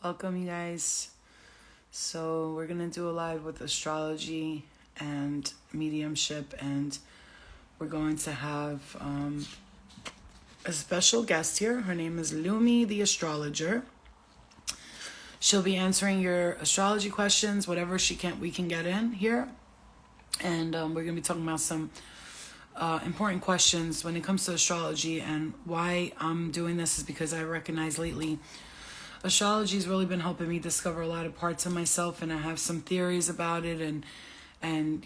Welcome, you guys. So, we're gonna do a live with astrology and mediumship, and we're going to have a special guest here. Her name is Lumi, the astrologer. She'll be answering your astrology questions, whatever we can get in here, and we're gonna be talking about some important questions when it comes to astrology. And why I'm doing this is because I recognize lately astrology has really been helping me discover a lot of parts of myself, and I have some theories about it, and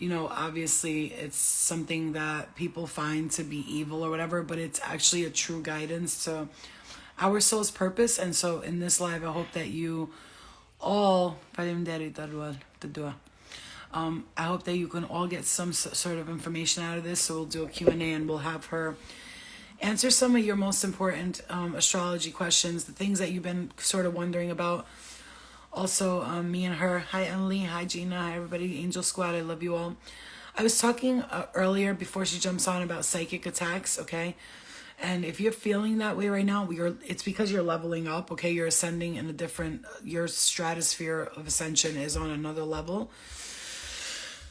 obviously it's something that people find to be evil or whatever, but it's actually a true guidance to our soul's purpose. And so in this live, I hope that you all I hope that you can all get some sort of information out of this. So we'll do a Q&A, and we'll have her answer some of your most important astrology questions, the things that you've been sort of wondering about. Also, me and her. Hi, Emily. Hi, Gina. Hi, everybody. Angel Squad. I love you all. I was talking earlier before she jumps on about psychic attacks, okay? And if you're feeling that way right now, it's because you're leveling up, okay? You're ascending in a different, your stratosphere of ascension is on another level.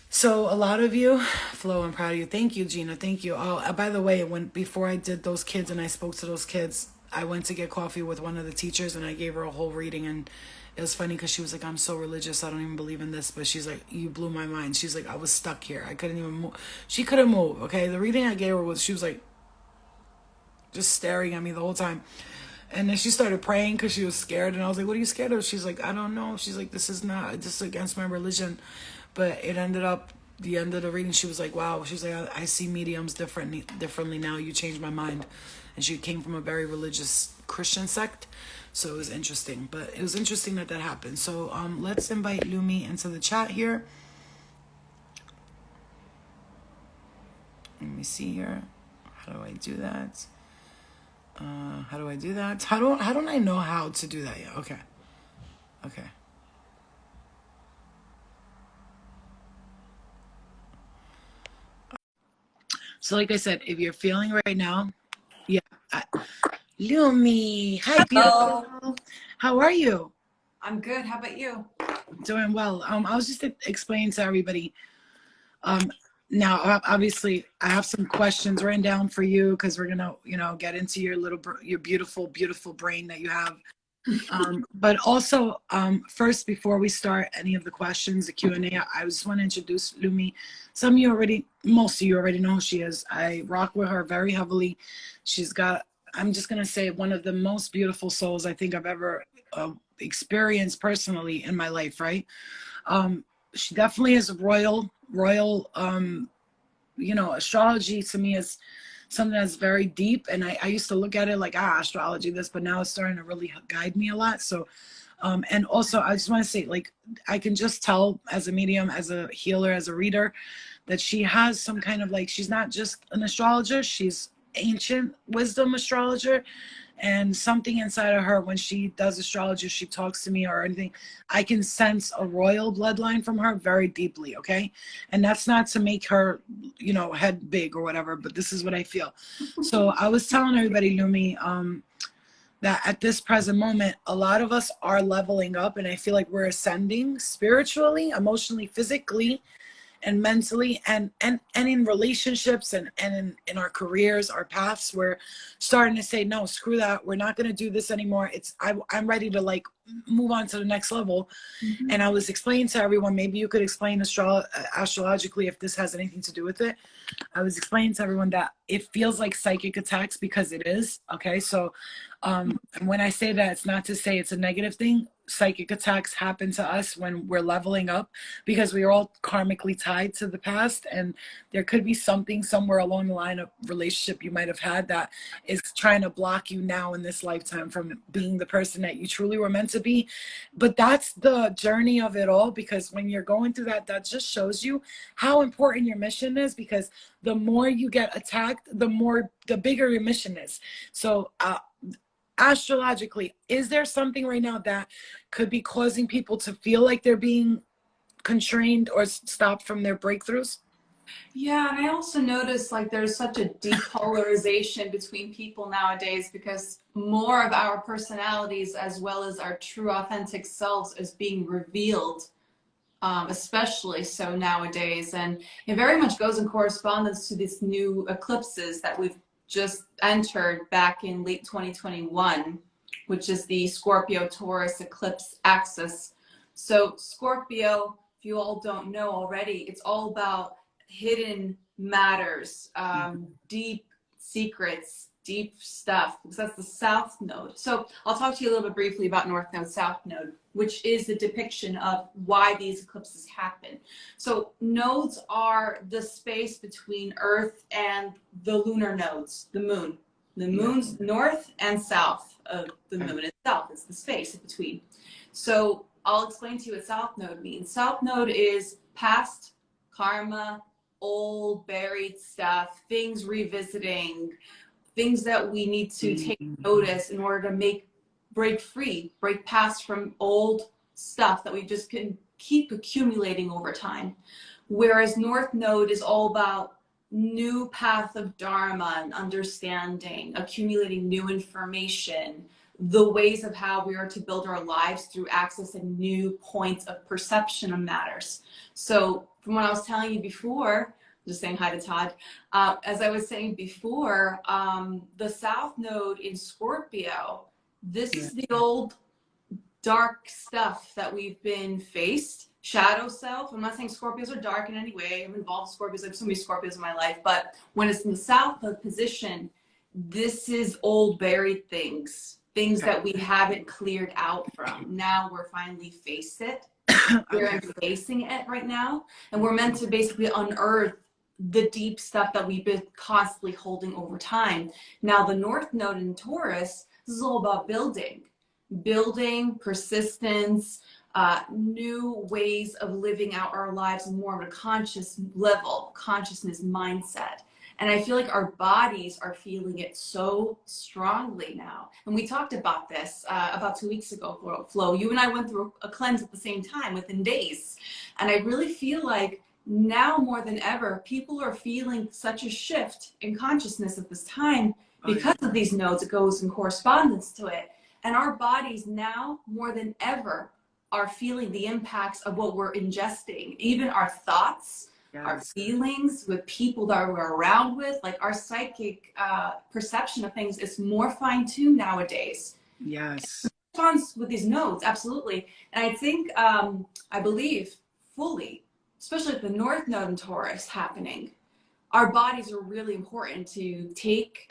So a lot of you, Flo, I'm proud of you. Thank you, Gina. Thank you. Oh, by the way, before I did those kids and I spoke to those kids, I went to get coffee with one of the teachers, and I gave her a whole reading. And it was funny because she was like, "I'm so religious, I don't even believe in this." But she's like, "You blew my mind." She's like, "I was stuck here. I couldn't even move." She couldn't move. Okay, the reading I gave her she was like, just staring at me the whole time. And then she started praying because she was scared. And I was like, "What are you scared of?" She's like, "I don't know." She's like, "This is against my religion." But it ended up, the end of the reading, she was like, "Wow." She was like, I see mediums differently now. You changed my mind." And she came from a very religious Christian sect. So it was interesting. But it was interesting that happened. So let's invite Lumi into the chat here. Let me see here. How do I do that? How do I do that? How don't I know how to do that yet? Okay. So like I said, if you're feeling right now, yeah. Lumi, hi, beautiful. Hello. How are you? I'm good. How about you? Doing well. I was just explaining to everybody. Now, obviously, I have some questions written down for you because we're gonna, get into your beautiful, beautiful brain that you have. But also, first, before we start any of the questions, the Q&A, I just want to introduce Lumi. Most of you already know who she is. I rock with her very heavily. She's got, I'm just going to say, one of the most beautiful souls I think I've ever experienced personally in my life, right? She definitely is royal. Astrology to me is something that's very deep, and I used to look at it like astrology this, but now it's starting to really guide me a lot. So and also I just want to say, like, I can just tell as a medium, as a healer, as a reader, that she has some kind of, like, she's not just an astrologer, she's ancient wisdom astrologer. And something inside of her, when she does astrology, she talks to me or anything, I can sense a royal bloodline from her very deeply, okay? And that's not to make her, head big or whatever, but this is what I feel. So I was telling everybody, Lumi, that at this present moment, a lot of us are leveling up, and I feel like we're ascending spiritually, emotionally, physically, and mentally, and in relationships, and in our careers, our paths. We're starting to say, no, screw that, we're not going to do this anymore. I'm ready to, like, move on to the next level. Mm-hmm. And I was explaining to everyone, maybe you could explain astrologically if this has anything to do with it. I was explaining to everyone that it feels like psychic attacks because it is, okay? So when I say that, it's not to say it's a negative thing. Psychic attacks happen to us when we're leveling up because we are all karmically tied to the past, and there could be something somewhere along the line of relationship you might have had that is trying to block you now in this lifetime from being the person that you truly were meant to be. But that's the journey of it all, because when you're going through that just shows you how important your mission is, because the more you get attacked, the bigger your mission is. So astrologically, is there something right now that could be causing people to feel like they're being constrained or stopped from their breakthroughs? Yeah, and I also noticed like there's such a depolarization between people nowadays because more of our personalities as well as our true authentic selves is being revealed, especially so nowadays. And it very much goes in correspondence to these new eclipses that we've just entered back in late 2021, which is the Scorpio Taurus eclipse axis. So, Scorpio, if you all don't know already, it's all about hidden matters, deep secrets, deep stuff, because that's the South Node. So, I'll talk to you a little bit briefly about North Node, South Node, which is the depiction of why these eclipses happen. So nodes are the space between Earth and the lunar nodes, the moon. The moon's north and south of the moon itself. It's the space in between. So I'll explain to you what South Node means. South Node is past karma, old buried stuff, things revisiting, things that we need to take notice in order to break free, break past from old stuff that we just can keep accumulating over time. Whereas North Node is all about new path of Dharma and understanding, accumulating new information, the ways of how we are to build our lives through accessing new points of perception of matters. So from what I was telling you before, just saying hi to Todd. As I was saying before, the South Node in Scorpio, this is the old dark stuff that we've been faced. Shadow self. I'm not saying Scorpios are dark in any way. I'm involved with Scorpios. I have so many Scorpios in my life. But when it's in the South Node position, this is old buried things, things that we haven't cleared out from. Now we're finally faced it. We're facing it right now. And we're meant to basically unearth the deep stuff that we've been constantly holding over time. Now, the North Node in Taurus, this is all about building, persistence, new ways of living out our lives more of a conscious level, consciousness mindset. And I feel like our bodies are feeling it so strongly now. And we talked about this about 2 weeks ago, Flo. You and I went through a cleanse at the same time within days. And I really feel like now more than ever, people are feeling such a shift in consciousness at this time because of these nodes. It goes in correspondence to it. And our bodies now more than ever are feeling the impacts of what we're ingesting, even our thoughts, our feelings with people that we're around with, like our psychic perception of things is more fine-tuned nowadays. Yes. Response with these nodes, absolutely. And I think, I believe fully, especially with the North Node in Taurus happening, our bodies are really important to take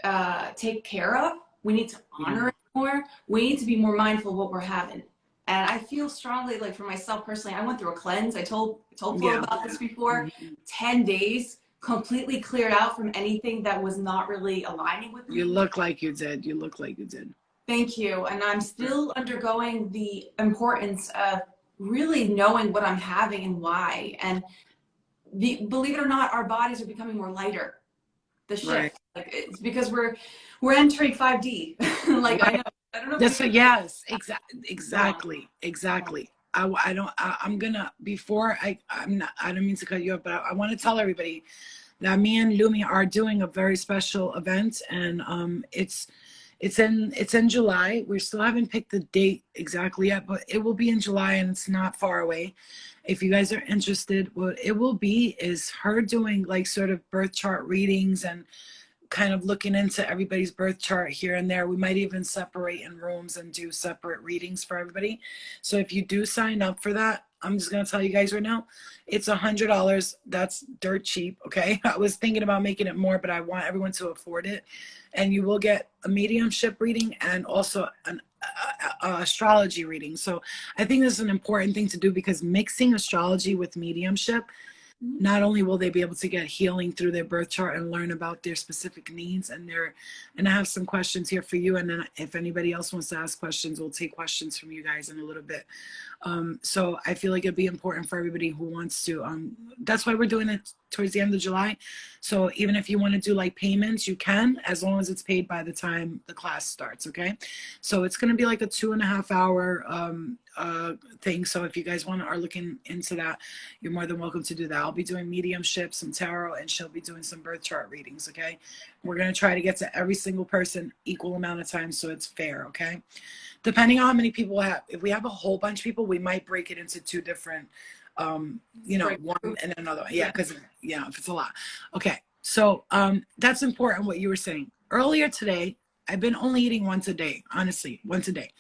care of. We need to honor it more. We need to be more mindful of what we're having. And I feel strongly, like for myself personally, I went through a cleanse. I told Flo about this before. 10 days, completely cleared out from anything that was not really aligning with me. You look like you did. You look like you did. Thank you. And I'm still undergoing the importance of really knowing what I'm having and why. And believe it or not, our bodies are becoming more lighter. The shift, like it's because we're entering 5D. Like I don't know. Yes, exactly. I'm gonna before I don't mean to cut you off, but I want to tell everybody that me and Lumi are doing a very special event, and it's in July. We still haven't picked the date exactly yet, but it will be in July, and it's not far away. If you guys are interested, what it will be is her doing like sort of birth chart readings and kind of looking into everybody's birth chart here and there. We might even separate in rooms and do separate readings for everybody. So if you do sign up for that, I'm just going to tell you guys right now, it's $100. That's dirt cheap. Okay. I was thinking about making it more, but I want everyone to afford it. And you will get a mediumship reading and also an astrology reading. So I think this is an important thing to do, because mixing astrology with mediumship, not only will they be able to get healing through their birth chart and learn about their specific needs and I have some questions here for you. And then if anybody else wants to ask questions, we'll take questions from you guys in a little bit. So I feel like it'd be important for everybody who wants to, that's why we're doing it towards the end of July. So even if you want to do like payments, you can, as long as it's paid by the time the class starts. Okay. So it's going to be like a 2.5 hour, thing. So if you guys are looking into that, you're more than welcome to do that. I'll be doing mediumship, some tarot, and she'll be doing some birth chart readings. Okay. We're going to try to get to every single person equal amount of time, so it's fair. Okay. Depending on how many people we have, if we have a whole bunch of people, we might break it into two different, you know, one and another one. Yeah. Cause yeah, if it's a lot. Okay. So, that's important what you were saying earlier today. I've been only eating once a day, honestly, once a day.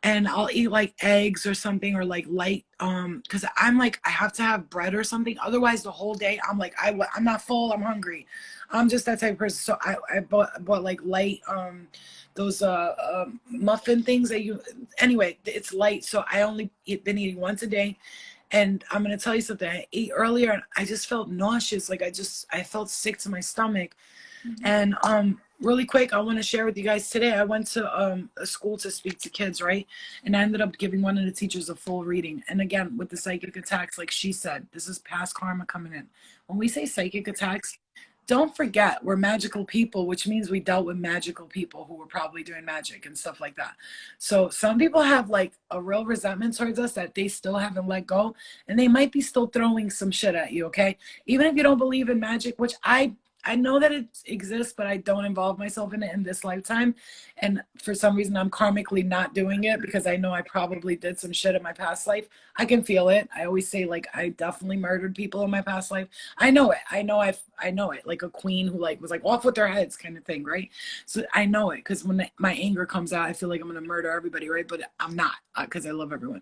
And I'll eat like eggs or something, or like light, because I'm like, I have to have bread or something. Otherwise, the whole day, I'm like, I'm not full, I'm hungry. I'm just that type of person. So I bought like light, those muffin things that you, anyway, it's light. So I only been eating once a day. And I'm going to tell you something. I ate earlier and I just felt nauseous. Like I felt sick to my stomach. And really quick, I want to share with you guys today. I went to a school to speak to kids, right? And I ended up giving one of the teachers a full reading. And again, with the psychic attacks, like she said, this is past karma coming in. When we say psychic attacks, don't forget we're magical people, which means we dealt with magical people who were probably doing magic and stuff like that. So some people have like a real resentment towards us that they still haven't let go, and they might be still throwing some shit at you. Okay, even if you don't believe in magic, which I know that it exists, but I don't involve myself in it in this lifetime. And for some reason, I'm karmically not doing it because I know I probably did some shit in my past life. I can feel it. I always say, like, I definitely murdered people in my past life. I know it. I know it. Like a queen who like was like off with their heads kind of thing, right? So I know it because when my anger comes out, I feel like I'm going to murder everybody, right? But I'm not, because I love everyone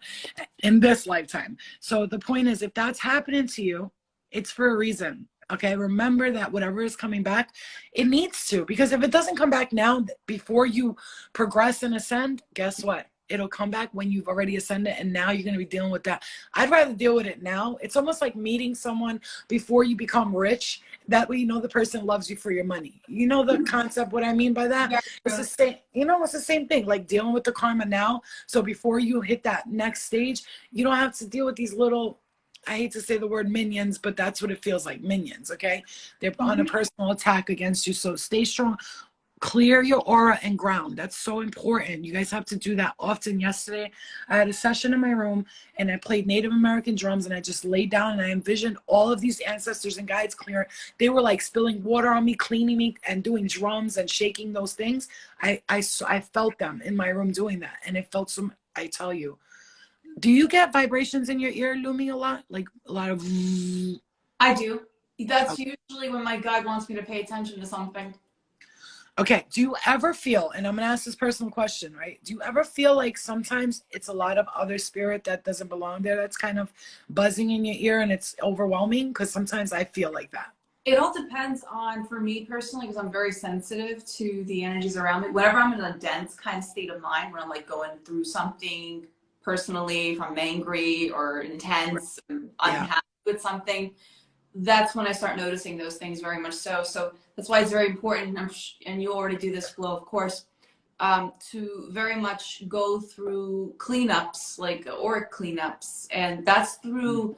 in this lifetime. So the point is, if that's happening to you, it's for a reason. Okay, remember that whatever is coming back, it needs to, because if it doesn't come back now before you progress and ascend, guess what? It'll come back when you've already ascended, and now you're going to be dealing with that. I'd rather deal with it now. It's almost like meeting someone before you become rich. That way you know the person loves you for your money. You know the concept, what I mean by that? Yeah. It's the same, you know, it's the same thing, like dealing with the karma now. So before you hit that next stage, you don't have to deal with these little, I hate to say the word minions, but that's what it feels like, minions, okay? They're on a personal attack against you. So stay strong. Clear your aura and ground. That's so important. You guys have to do that often. Yesterday, I had a session in my room and I played Native American drums, and I just laid down and I envisioned all of these ancestors and guides clearing. They were like spilling water on me, cleaning me, and doing drums and shaking those things. I felt them in my room doing that. And it felt some, I tell you. Do you get vibrations in your ear, Lumi, a lot? Like a lot of... I do. That's usually when my guide wants me to pay attention to something. Okay. Do you ever feel, and I'm going to ask this personal question, right? Do you ever feel like sometimes it's a lot of other spirit that doesn't belong there that's kind of buzzing in your ear and it's overwhelming? Because sometimes I feel like that. It all depends on, for me personally, because I'm very sensitive to the energies around me. Whenever I'm in a dense kind of state of mind, when I'm like going through something personally, if I'm angry or intense, unhappy with something, that's when I start noticing those things very much so. So that's why it's very important, and you already do this, Flo, of course, to very much go through cleanups, like auric cleanups, and that's through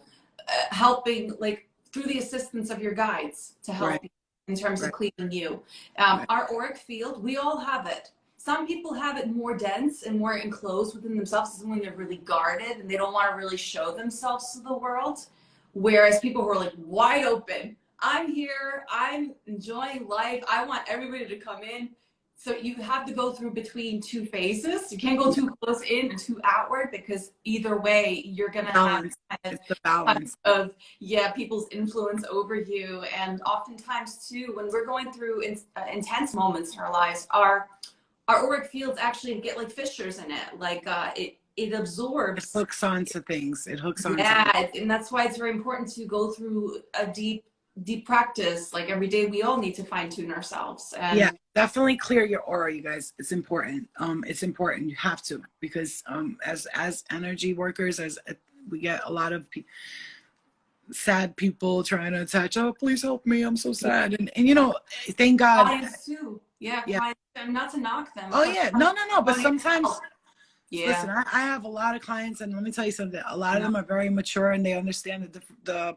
helping, like through the assistance of your guides to help you in terms of cleaning you. Our auric field, we all have it. Some people have it more dense and more enclosed within themselves, when they're really guarded and they don't want to really show themselves to the world. Whereas people who are like wide open, I'm here, I'm enjoying life, I want everybody to come in. So you have to go through between two phases. You can't go too close in and too outward, because either way you're gonna have kind the balance of people's influence over you. And oftentimes too, when we're going through intense moments in our lives, our auric fields actually get like fissures in it, like it absorbs. It hooks onto things. It hooks onto things. And that's why it's very important to go through a deep practice. Like every day, we all need to fine tune ourselves. And definitely clear your aura, you guys. It's important. It's important. You have to, because as energy workers, as we get a lot of sad people trying to attach. Oh, please help me, I'm so sad. And you know, thank God. Clients too. Clients, not to knock them. Oh yeah, no. But sometimes, listen, Yeah. I have a lot of clients, and let me tell you something. A lot of them are very mature, and they understand the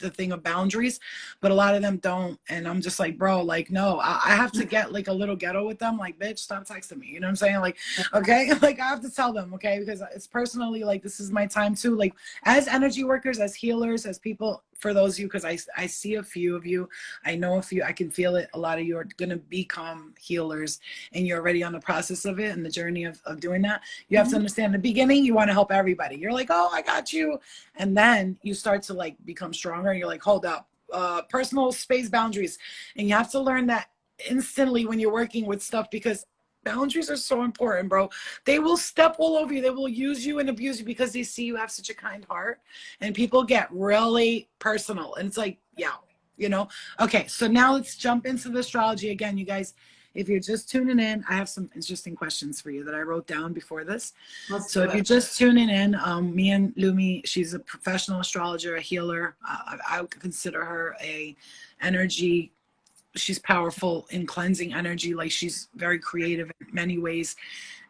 the thing of boundaries, but a lot of them don't. And I'm just like, bro, like, no, I have to get like a little ghetto with them. Like, bitch, stop texting me. You know what I'm saying? Like, okay, like I have to tell them, okay, because it's personally like this is my time too. Like, as energy workers, as healers, as people, for those of you, because I see a few of you, I know a few, I can feel it. A lot of you are going to become healers, and you're already on the process of it and the journey of doing that. You have to understand, in the beginning, you want to help everybody. You're like, oh, I got you. And then you start to like become stronger, and you're like, hold up, personal space boundaries. And you have to learn that instantly when you're working with stuff, because boundaries are so important, bro. They will step all over you. They will use you and abuse you because they see you have such a kind heart, and people get really personal. And it's like, yeah, you know? Okay, so now let's jump into the astrology again, you guys. If you're just tuning in, I have some interesting questions for you that I wrote down before this. So if you're just tuning in, me and Lumi, she's a professional astrologer, a healer. I would consider her a energy. She's powerful in cleansing energy. Like, she's very creative in many ways.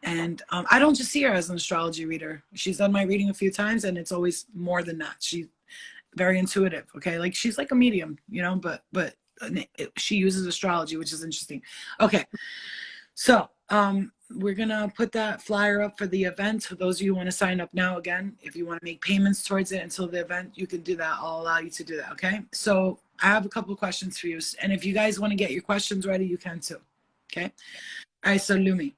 And I don't just see her as an astrology reader. She's done my reading a few times, and it's always more than that. She's very intuitive. Okay. Like, she's like a medium, you know, but she uses astrology, which is interesting. Okay. So, we're going to put that flyer up for the event. For those of you who want to sign up now, again, if you want to make payments towards it until the event, you can do that. I'll allow you to do that. Okay. So I have a couple of questions for you. And if you guys want to get your questions ready, you can too. Okay. All right. So Lumi,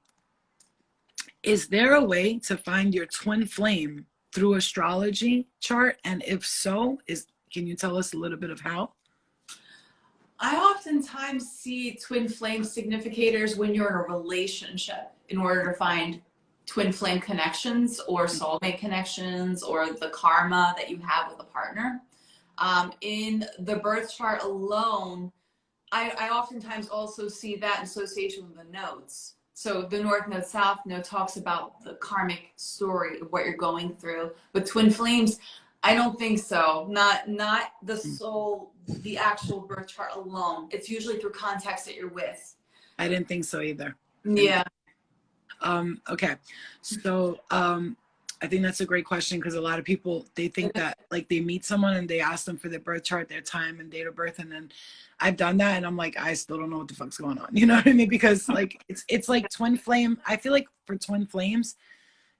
is there a way to find your twin flame through astrology chart? And if so, can you tell us a little bit of how? I oftentimes see twin flame significators when you're in a relationship in order to find twin flame connections or soulmate connections or the karma that you have with a partner. In the birth chart alone, I oftentimes also see that in association with the nodes. So the North Node, South Node talks about the karmic story of what you're going through. But twin flames, I don't think so. Not the soul, the actual birth chart alone. It's usually through context that you're with. I didn't think so either. Yeah. Okay. So I think that's a great question, because a lot of people, they think that like they meet someone and they ask them for their birth chart, their time and date of birth, and then I've done that and I'm like, I still don't know what the fuck's going on. You know what I mean? Because like it's like twin flame. I feel like for twin flames,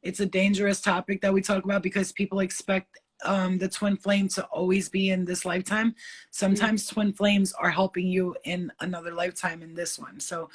it's a dangerous topic that we talk about, because people expect the twin flame to always be in this lifetime. Sometimes twin flames are helping you in another lifetime in this one. So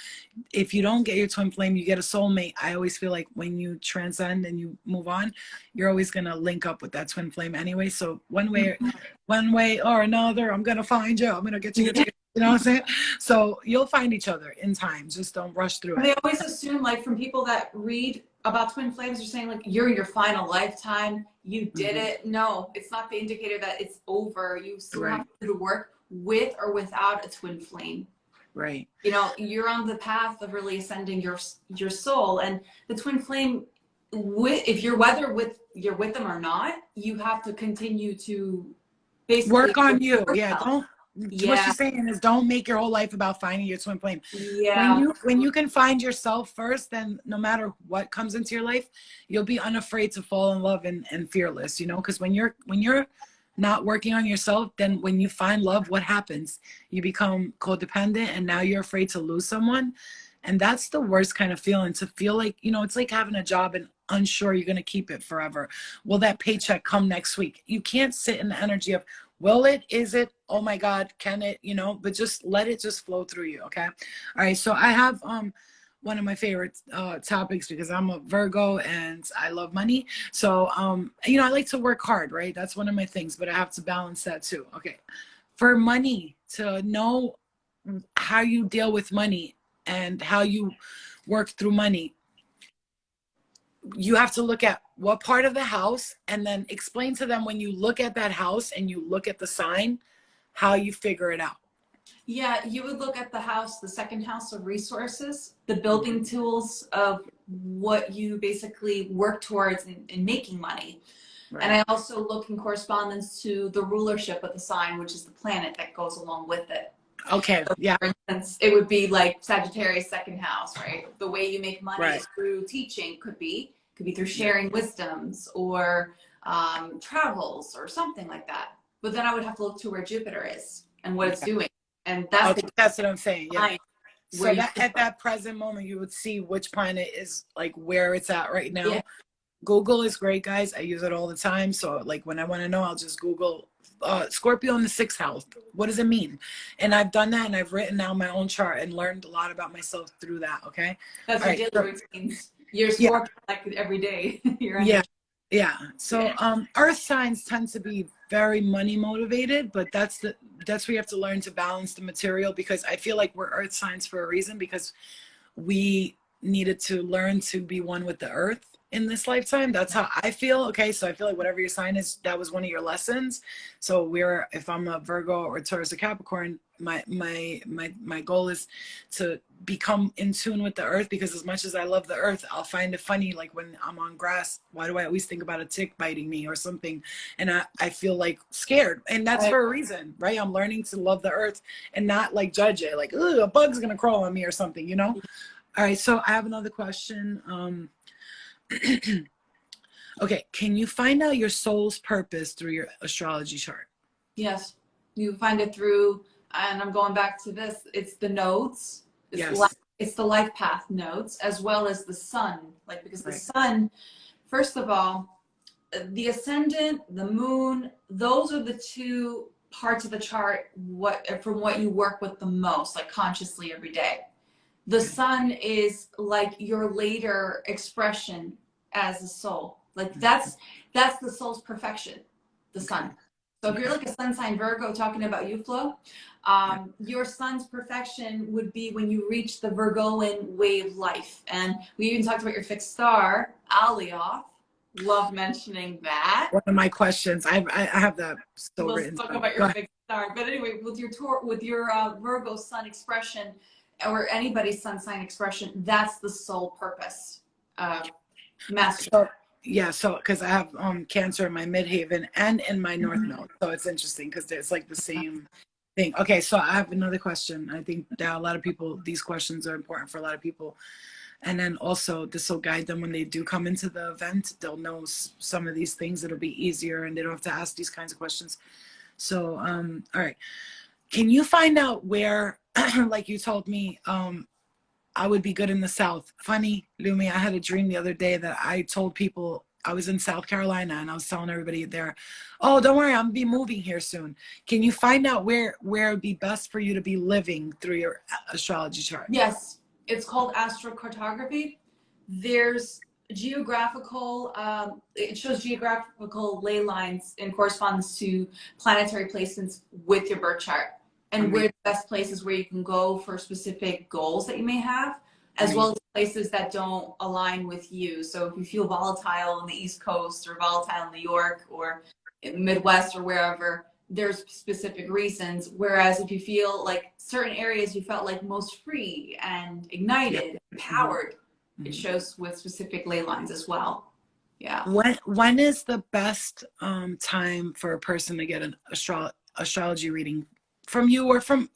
if you don't get your twin flame, you get a soulmate. I always feel like when you transcend and you move on, you're always going to link up with that twin flame anyway. So one way or another, I'm going to find you. I'm going to get you. You know what I'm saying? So you'll find each other in time. Just don't rush through it. They always assume, like, from people that read about twin flames, they're saying like, you're in your final lifetime, you did it. No, it's not the indicator that it's over. You still have to do the work with or without a twin flame. Right. You know, you're on the path of really ascending your soul, and the twin flame, if you're you're with them or not, you have to continue to basically work on you. Yeah. Yourself. What she's saying is, don't make your whole life about finding your twin flame. Yeah. When you can find yourself first, then no matter what comes into your life, you'll be unafraid to fall in love and fearless, you know, because when you're not working on yourself, then when you find love, what happens? You become codependent, and now you're afraid to lose someone. And that's the worst kind of feeling, to feel like, you know, it's like having a job and unsure you're going to keep it forever. Will that paycheck come next week? You can't sit in the energy of, will it? Is it? Oh my God, can it? You know, but just let it just flow through you. Okay. All right. So I have one of my favorite topics, because I'm a Virgo and I love money. So you know, I like to work hard, right? That's one of my things, but I have to balance that too. Okay. For money, to know how you deal with money and how you work through money, you have to look at what part of the house, and then explain to them, when you look at that house and you look at the sign, how you figure it out. Yeah, you would look at the house, the second house of resources, the building tools of what you basically work towards in making money. Right. And I also look in correspondence to the rulership of the sign, which is the planet that goes along with it. Okay. So, yeah. for instance, it would be like Sagittarius second house, right? The way you make money is through teaching, could be through sharing wisdoms or travels or something like that. but then I would have to look to where Jupiter is and what it's doing. And that's Okay, that's what I'm saying. Yeah. line So where you, that at that present moment, you would see which planet is like where it's at right now. yeah, Google is great, guys. I use it all the time. So like when I want to know, I'll just Google Scorpio in the sixth house. What does it mean? And I've done that, and I've written out my own chart and learned a lot about myself through that. Okay. that's All your right. daily routines. You're Yeah. Scorpio like every day. You're Yeah. Yeah. So yeah. earth signs tend to be very money motivated, but that's where you have to learn to balance the material, because I feel like we're earth signs for a reason, because we needed to learn to be one with the earth in this lifetime. That's how I feel. Okay, so I feel like whatever your sign is, that was one of your lessons. So if I'm a Virgo or Taurus or Capricorn, my goal is to become in tune with the earth, because as much as I love the earth, I'll find it funny, like when I'm on grass, why do I always think about a tick biting me or something? And I feel like scared, and that's for a reason, right? I'm learning to love the earth and not like judge it, like, ooh, a bug's gonna crawl on me or something, you know? All right, so I have another question. Okay, can you find out your soul's purpose through your astrology chart? Yes, you find it through, and I'm going back to this. It's the nodes. Yes. It's the life path nodes, as well as the sun. Like, because the Right. sun, first of all, the ascendant, the moon, those are the two parts of the chart from what you work with the most, like consciously every day. The sun is like your later expression as a soul. Like that's the soul's perfection, the sun. So if you're like a sun sign Virgo talking about you, Flo, your sun's perfection would be when you reach the Virgoan wave life. And we even talked about your fixed star, Alioth. Love mentioning that. One of my questions, I have that still We'll written. talk about your fixed star. But anyway, with your Virgo sun expression, or anybody's sun sign expression, that's the soul purpose. Master. So, yeah, so because I have Cancer in my midhaven and in my north node, so it's interesting because it's like the same thing. Okay, so I have another question. I think that a lot of people, these questions are important for a lot of people, and then also this will guide them when they do come into the event. They'll know some of these things. It'll be easier, and they don't have to ask these kinds of questions. So, all right, can you find out where, like you told me, I would be good in the South. Funny, Lumi, I had a dream the other day that I told people I was in South Carolina, and I was telling everybody there, oh, don't worry, I'm be moving here soon. Can you find out where it would be best for you to be living through your astrology chart? Yes, it's called astrocartography. There's geographical, it shows geographical ley lines in correspondence to planetary placements with your birth chart, and where the best places where you can go for specific goals that you may have, as well as places that don't align with you. So if you feel volatile on the East Coast or volatile in New York or in Midwest or wherever, there's specific reasons. Whereas if you feel like certain areas you felt like most free and ignited, empowered, it shows with specific ley lines as well. Yeah. When is the best time for a person to get an astrology reading from you, or from,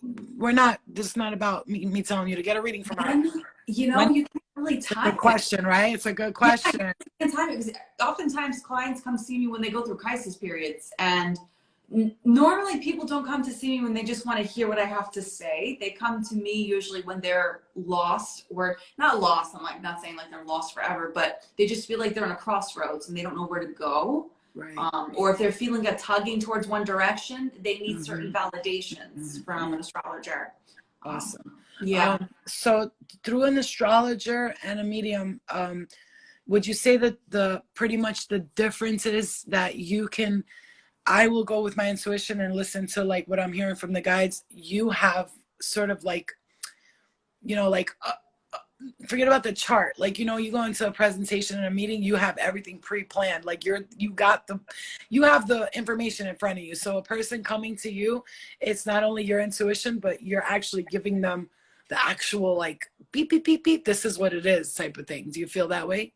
this is not about me telling you to get a reading from her. You know, you can't really time it. Good question, right? It's a good question. Yeah, you time it, because oftentimes clients come see me when they go through crisis periods, and normally people don't come to see me when they just want to hear what I have to say. They come to me usually when they're lost, or not lost. I'm like not saying like they're lost forever, but they just feel like they're in a crossroads and they don't know where to go. Right. Or if they're feeling a tugging towards one direction, they need certain validations from an astrologer. Awesome. Yeah. So through an astrologer and a medium, would you say that pretty much the difference is that I will go with my intuition and listen to like what I'm hearing from the guides. You have sort of like, forget about the chart. Like, you go into a presentation and a meeting, you have everything pre-planned. Like you have the information in front of you. So a person coming to you, it's not only your intuition, but you're actually giving them the actual like beep, beep, beep, beep. This is what it is type of thing. Do you feel that way?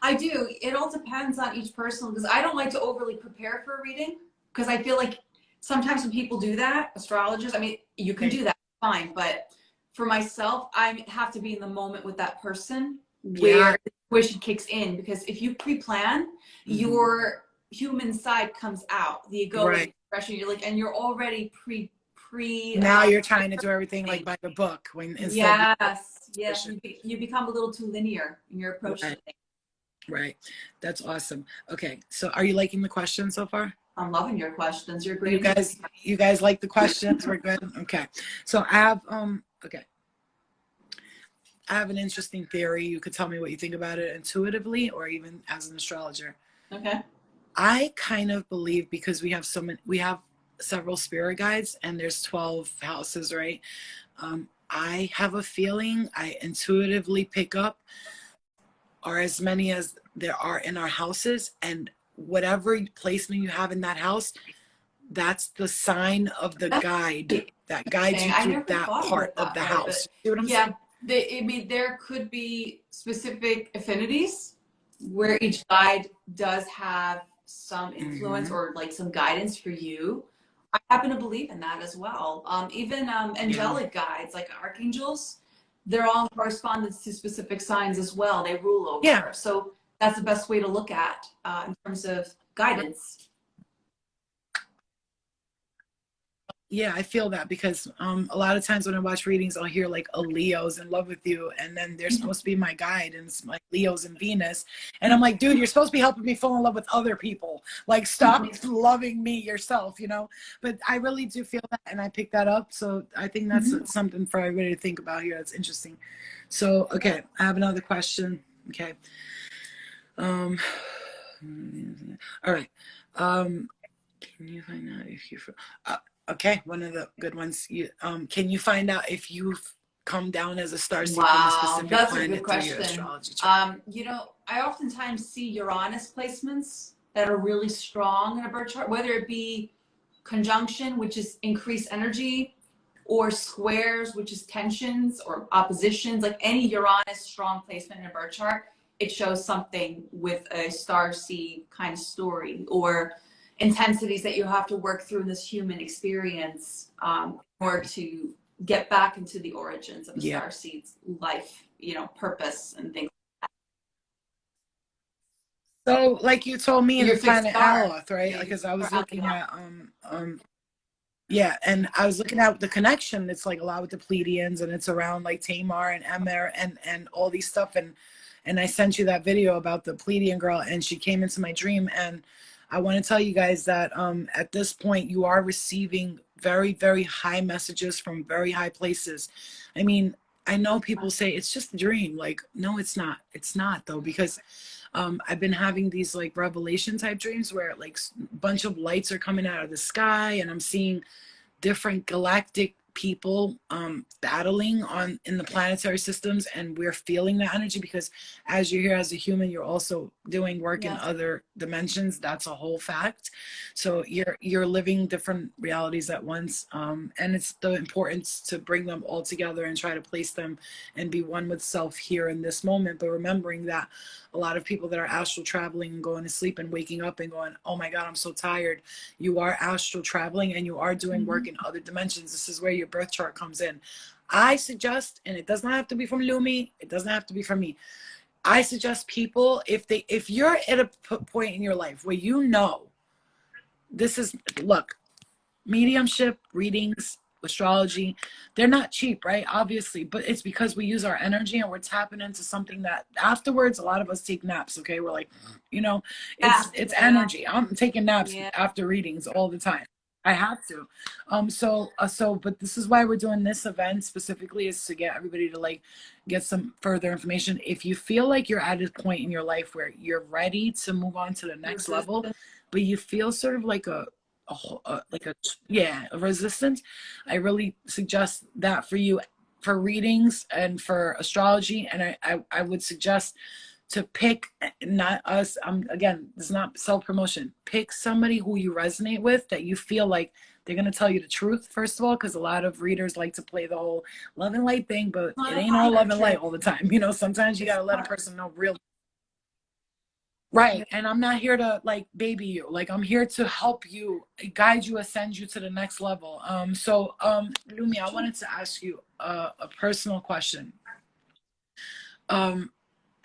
I do. It all depends on each person, because I don't like to overly prepare for a reading, because I feel like sometimes when people do that, astrologers, I mean, you can do that, fine, but for myself, I have to be in the moment with that person where the intuition kicks in, because if you pre-plan, your human side comes out. The ego expression. You're like, and you're already Now you're trying to do everything like by the book when instead. Yes. You become a little too linear in your approach to things. Right. That's awesome. Okay. So are you liking the questions so far? I'm loving your questions. You're great. You guys like the questions? We're good. Okay. So I have okay. I have an interesting theory. You could tell me what you think about it intuitively or even as an astrologer. Okay. I kind of believe, because we have several spirit guides and there's 12 houses, right? I have a feeling I intuitively pick up are as many as there are in our houses, and whatever placement you have in that house, that's the sign of the guide that guides you through that part of the house. See what I'm saying? I mean, there could be specific affinities where each guide does have some influence or like some guidance for you. I happen to believe in that as well. Even angelic guides, like archangels, they're all in correspondence to specific signs as well. They rule over. Yeah. So that's the best way to look at in terms of guidance. Yeah, I feel that, because a lot of times when I watch readings, I'll hear like a Leo's in love with you, and then they're supposed to be my guide, and it's like Leo's and Venus, and I'm like, dude, you're supposed to be helping me fall in love with other people. Like, stop loving me yourself, you know? But I really do feel that, and I picked that up, so I think that's something for everybody to think about here. That's interesting. So, okay, I have another question. Okay. All right. Can you find out if you okay, one of the good ones. Can you find out if you've come down as a starseed from a specific that's planet a good question. through your astrology chart? You know, I oftentimes see Uranus placements that are really strong in a birth chart, whether it be conjunction, which is increased energy, or squares, which is tensions or oppositions. Like any Uranus strong placement in a birth chart, it shows something with a starseed kind of story, or intensities that you have to work through in this human experience in order to get back into the origins of a starseed's life, you know, purpose and things. So, like you told me in the planet Aloth, right? Like, as I was looking at yeah, and I was looking at the connection. It's like a lot with the Pleiadians, and it's around like Tamar and Emer and all these stuff. And I sent you that video about the Pleiadian girl, and she came into my dream. And I want to tell you guys that at this point, you are receiving very, very high messages from very high places. I mean, I know people say it's just a dream. Like, no, it's not. It's not, though, because I've been having these like revelation type dreams where like a bunch of lights are coming out of the sky, and I'm seeing different galactic people battling in the planetary systems, and we're feeling that energy, because as you're here as a human, you're also doing work in other dimensions. That's a whole fact. So you're living different realities at once, and it's the importance to bring them all together and try to place them and be one with self here in this moment. But remembering that a lot of people that are astral traveling and going to sleep and waking up and going, oh my God, I'm so tired. You are astral traveling and you are doing work in other dimensions. This is where your birth chart comes in. I suggest, and it does not have to be from Lumi, it doesn't have to be from me. I suggest people, if you're at a point in your life where you know this is, look, mediumship, readings, astrology, they're not cheap, right? Obviously, but it's because we use our energy and we're tapping into something that afterwards, a lot of us take naps. Okay, we're like, you know, it's energy. I'm taking naps after readings all the time. I have to. But this is why we're doing this event specifically, is to get everybody to like get some further information. If you feel like you're at a point in your life where you're ready to move on to the next level, but you feel sort of like a resistance, I really suggest that for you, for readings and for astrology. And I would suggest to pick, not us, again, it's not self-promotion, pick somebody who you resonate with, that you feel like they're going to tell you the truth, first of all, because a lot of readers like to play the whole love and light thing, but it ain't all love and light all the time. You know, sometimes you got to let a person know real. Right. And I'm not here to like baby you. Like, I'm here to help you, guide you, ascend you to the next level. Lumi, I wanted to ask you a personal question.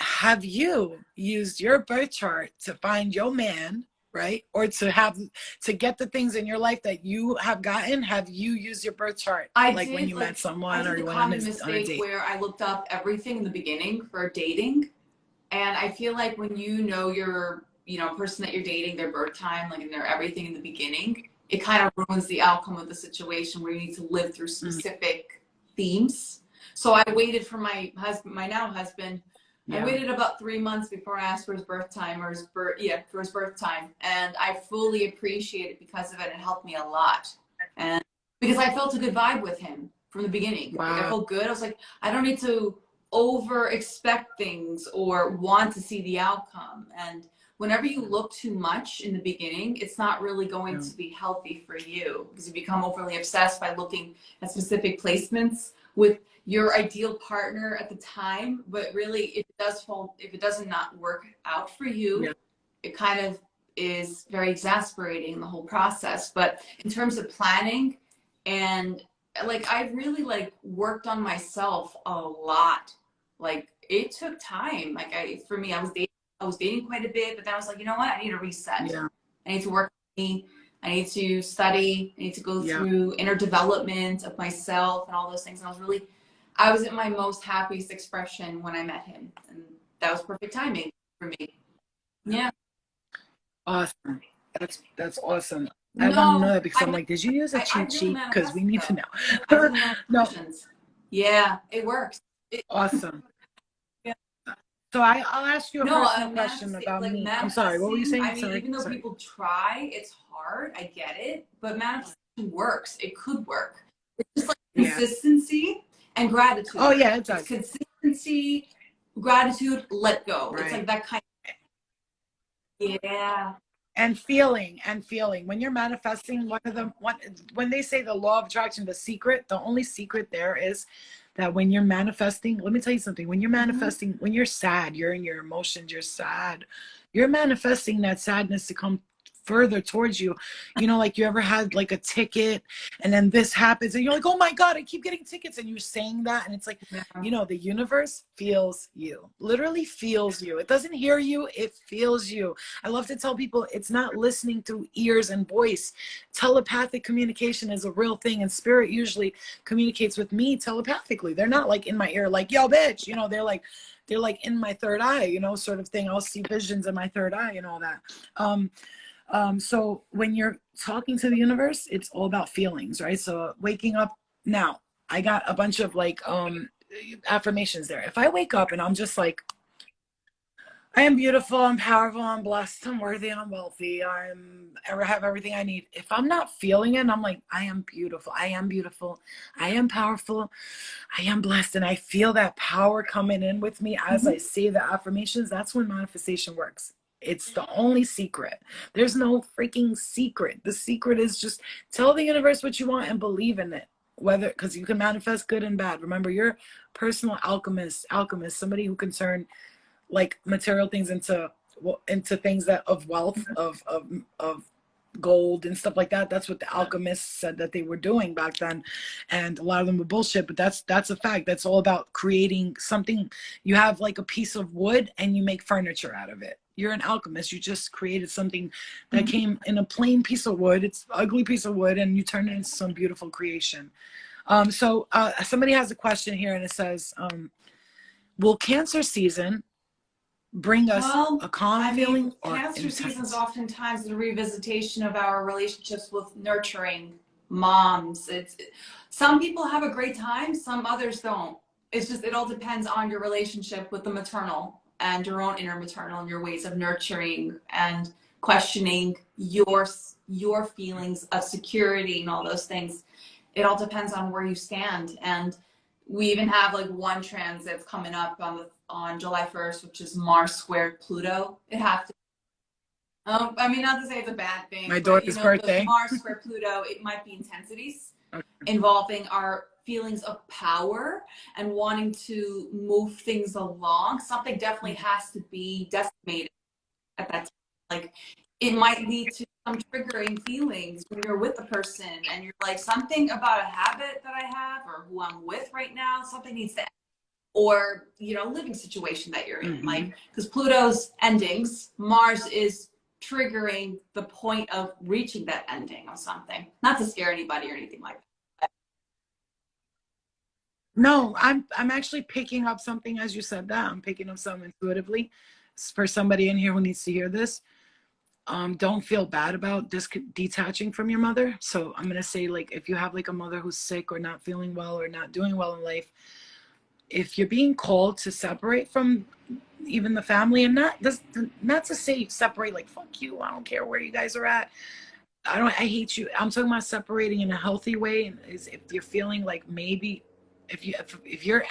Have you used your birth chart to find your man, right? Or to get the things in your life that you have gotten, have you used your birth chart? Like when you met someone I or did you the went common on a mistake date? where I looked up everything in the beginning for dating. And I feel like when you know your, person that you're dating, their birth time, like, and their everything in the beginning, it kind of ruins the outcome of the situation where you need to live through specific themes. So I waited for my husband, my now husband. I waited about 3 months before I asked for his birth time for his birth time. And I fully appreciate it because of it. It helped me a lot. And because I felt a good vibe with him from the beginning. Wow. Like I felt good. I was like, I don't need to over expect things or want to see the outcome. And whenever you look too much in the beginning, it's not really going to be healthy for you because you become overly obsessed by looking at specific placements with your ideal partner at the time. But really, if it doesn't not work out for you, it kind of is very exasperating, the whole process. But in terms of planning, and like I really worked on myself a lot. Like it took time. For me, I was dating quite a bit, but then I was like, you know what? I need a reset. Yeah. I need to work on me. I need to study. I need to go through inner development of myself and all those things. And I was at my most happiest expression when I met him. And that was perfect timing for me. Yeah. Awesome. That's awesome. I want to know that because I'm like, did you use a cheat sheet? Because we need to know. No. Yeah, it works. Awesome. So I'll ask you a personal question about me. I'm sorry, what were you saying? I mean, even though people try, it's hard. I get it. But manifestation works. It could work. It's just like consistency and gratitude. Oh, yeah, it does. It's consistency, gratitude, let go. Right. It's like that kind of, And feeling. When you're manifesting, when they say the law of attraction, the only secret there is that when you're manifesting, let me tell you something. When you're manifesting, when you're sad, you're in your emotions, you're sad, you're manifesting that sadness to come further towards you. Like you ever had like a ticket and then this happens and you're like, oh my God, I keep getting tickets, and you're saying that, and it's like, the universe feels you, literally feels you. It doesn't hear you, it feels you. I love to tell people it's not listening through ears and voice. Telepathic communication is a real thing, and spirit usually communicates with me telepathically. They're not like in my ear like, yo bitch, they're like in my third eye, sort of thing. I'll see visions in my third eye and all that. So when you're talking to the universe, it's all about feelings, right? So waking up now, I got a bunch of affirmations there. If I wake up and I'm just like, I am beautiful, I'm powerful, I'm blessed, I'm worthy, I'm wealthy, I have everything I need. If I'm not feeling it, I'm like, I am beautiful, I am powerful, I am blessed, and I feel that power coming in with me as I say the affirmations, that's when manifestation works. It's the only secret. There's no freaking secret. The secret is just tell the universe what you want and believe in it. Because you can manifest good and bad. Remember, you're personal alchemist, somebody who can turn like material things into things that of wealth, of gold and stuff like that. That's what the alchemists said that they were doing back then, and a lot of them were bullshit, but that's a fact. That's all about creating something. You have like a piece of wood and you make furniture out of it. You're an alchemist. You just created something that came in a plain piece of wood. It's an ugly piece of wood, and you turn it into some beautiful creation. So somebody has a question here, and it says, will Cancer season bring us a calm feeling or Cancer intense? season is oftentimes the revisitation of our relationships with nurturing moms. Some people have a great time, some others don't. It all depends on your relationship with the maternal and your own inner maternal and your ways of nurturing and questioning your feelings of security and all those things. It all depends on where you stand. And we even have like one transit's coming up on July 1st, which is Mars squared Pluto. It has to. I mean, not to say it's a bad thing. My daughter's birthday. Mars square Pluto, it might be intensities involving our feelings of power and wanting to move things along. Something definitely has to be decimated at that time. Like it might lead to some triggering feelings when you're with a person and you're like, something about a habit that I have or who I'm with right now, something needs to end. Or, living situation that you're in. Like, because Pluto's endings, Mars is triggering the point of reaching that ending of something. Not to scare anybody or anything like that. No, I'm actually picking up something as you said that. I'm picking up something intuitively. For somebody in here who needs to hear this, don't feel bad about detaching from your mother. So I'm gonna say, like, if you have like a mother who's sick or not feeling well or not doing well in life, if you're being called to separate from even the family, and not to say separate like fuck you, I don't care where you guys are at, I hate you. I'm talking about separating in a healthy way. And is if you're feeling like maybe if your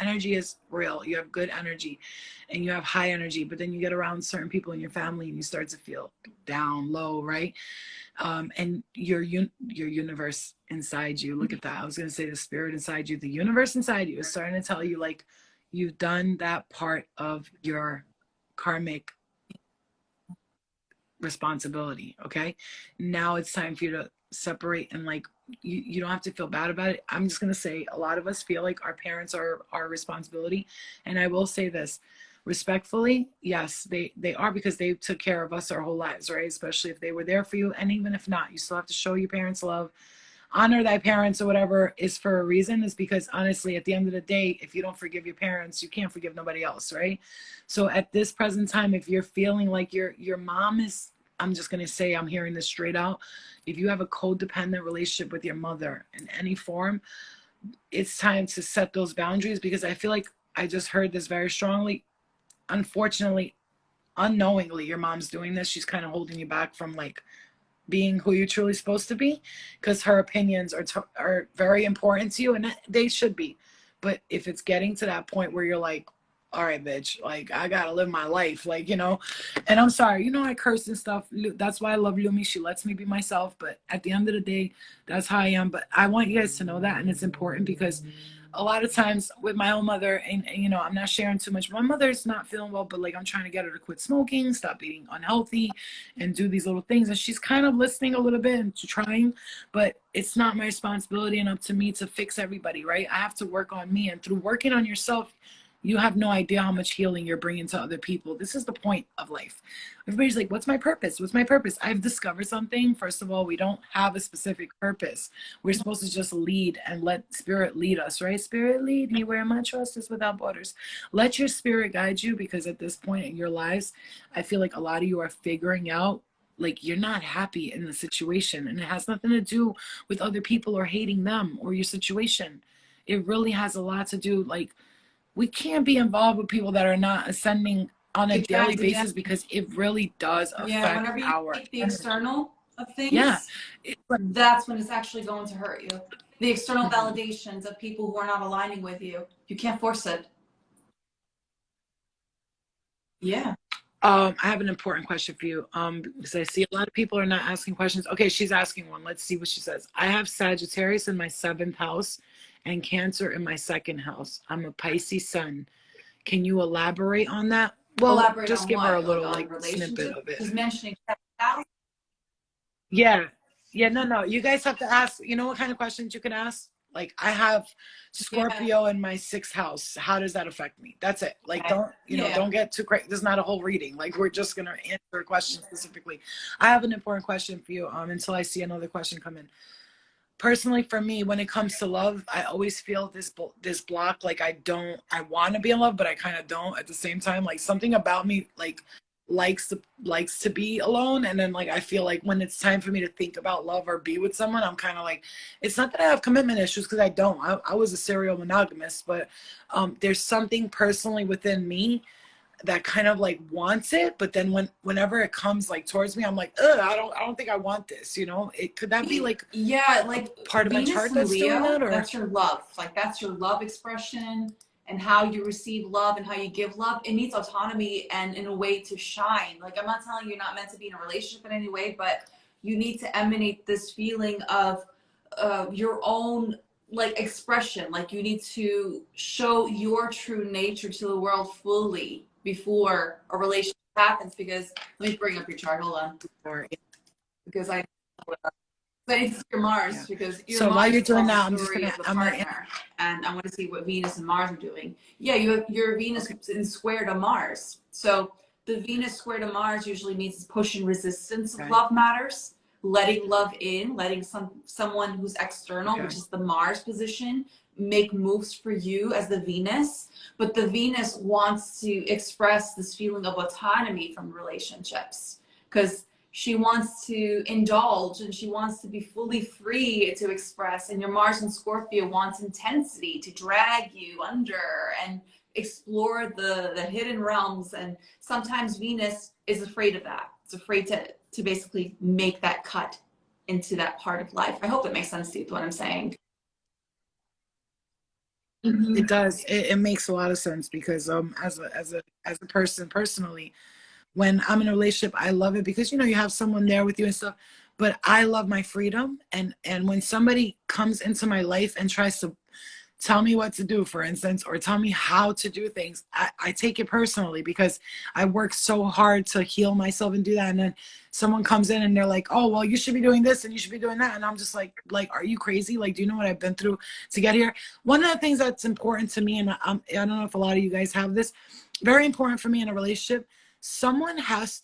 energy is real, you have good energy and you have high energy, but then you get around certain people in your family and you start to feel down low, right? And your universe inside you, look at that, I was going to say the spirit inside you, the universe inside you is starting to tell you, like, you've done that part of your karmic responsibility. Okay, now it's time for you to separate, and like, you don't have to feel bad about it. I'm just going to say, a lot of us feel like our parents are our responsibility, and I will say this respectfully, yes, they are, because they took care of us our whole lives, right? Especially if they were there for you, and even if not, you still have to show your parents love, honor thy parents, or whatever is for a reason. Is because honestly, at the end of the day, if you don't forgive your parents, you can't forgive nobody else, right? So at this present time, if you're feeling like your mom is, I'm just going to say, I'm hearing this straight out, if you have a codependent relationship with your mother in any form, it's time to set those boundaries, because I feel like I just heard this very strongly. Unfortunately, unknowingly, your mom's doing this. She's kind of holding you back from like being who you're truly supposed to be, because her opinions are very important to you, and they should be. But if it's getting to that point where you're like, all right, bitch, like, I gotta live my life, like, and I'm sorry, I curse and stuff. That's why I love Lumi. She lets me be myself, but at the end of the day, that's how I am. But I want you guys to know that, and it's important, because a lot of times with my own mother, and I'm not sharing too much, my mother's not feeling well, but like, I'm trying to get her to quit smoking, stop eating unhealthy, and do these little things, and she's kind of listening a little bit and trying, but it's not my responsibility and up to me to fix everybody, right? I have to work on me, and through working on yourself, you have no idea how much healing you're bringing to other people. This is the point of life. Everybody's like, what's my purpose? What's my purpose? I've discovered something. First of all, we don't have a specific purpose. We're supposed to just lead and let spirit lead us, right? Spirit, lead me where my trust is without borders. Let your spirit guide you, because at this point in your lives, I feel like a lot of you are figuring out, like, you're not happy in the situation, and it has nothing to do with other people or hating them or your situation. It really has a lot to do, like, we can't be involved with people that are not ascending on a daily basis, because it really does affect whenever you our take the external of things, yeah, that's when it's actually going to hurt you. The external validations of people who are not aligning with you, you can't force it. Yeah. I have an important question for you. Because I see a lot of people are not asking questions. Okay, she's asking one. Let's see what she says. I have Sagittarius in my 7th house and Cancer in my 2nd house. I'm a Pisces sun. Can you elaborate on that? Well, elaborate just on give what? her a little like snippet of it. She's mentioning 7,000. Yeah. No. You guys have to ask, what kind of questions you can ask? Like, I have Scorpio in my 6th house. How does that affect me? That's it. Like, don't get too crazy. This is not a whole reading. Like, we're just going to answer a question specifically. I have an important question for you until I see another question come in. Personally, for me, when it comes to love, I always feel this block. Like, I want to be in love, but I kind of don't at the same time. Like, something about me, like, likes to be alone, and then, like, I feel like when it's time for me to think about love or be with someone, I'm kind of like, it's not that I have commitment issues, because I don't. I was a serial monogamist, but there's something personally within me that kind of like wants it, but then whenever it comes like towards me, I'm like, ugh, I don't think I want this. Could that be like like part of my Venus chart that's Leo, doing that, or that's your love. Like, that's your love expression, and how you receive love and how you give love. It needs autonomy and in a way to shine. Like, I'm not telling you you're not meant to be in a relationship in any way, but you need to emanate this feeling of your own like expression. Like, you need to show your true nature to the world fully before a relationship happens. Because let me bring up your chart. Hold on. Because I need to see your Mars, because your so Mars while you're is doing the that, I'm story of the gonna partner, and I want to see what Venus and Mars are doing. Yeah, your Venus is square to Mars, so The Venus square to Mars usually means push and resistance of Okay. love matters, letting love in, letting someone who's external, Okay. which is the Mars position, make moves for you as the Venus. But the Venus wants to express this feeling of autonomy from relationships, because she wants to indulge and she wants to be fully free to express. And your Mars in Scorpio wants intensity to drag you under and explore the hidden realms. And sometimes Venus is afraid of that. It's afraid to basically make that cut into that part of life. I hope it makes sense to you, what I'm saying. It does. It makes a lot of sense because as a person personally, when I'm in a relationship, I love it because you have someone there with you and stuff. But I love my freedom, and when somebody comes into my life and tries to tell me what to do, for instance, or tell me how to do things, I take it personally because I work so hard to heal myself and do that. And then someone comes in and they're like, oh, well, you should be doing this and you should be doing that. And I'm just like, are you crazy? Like, do you know what I've been through to get here? One of the things that's important to me, and I don't know if a lot of you guys have this, very important for me in a relationship, someone has,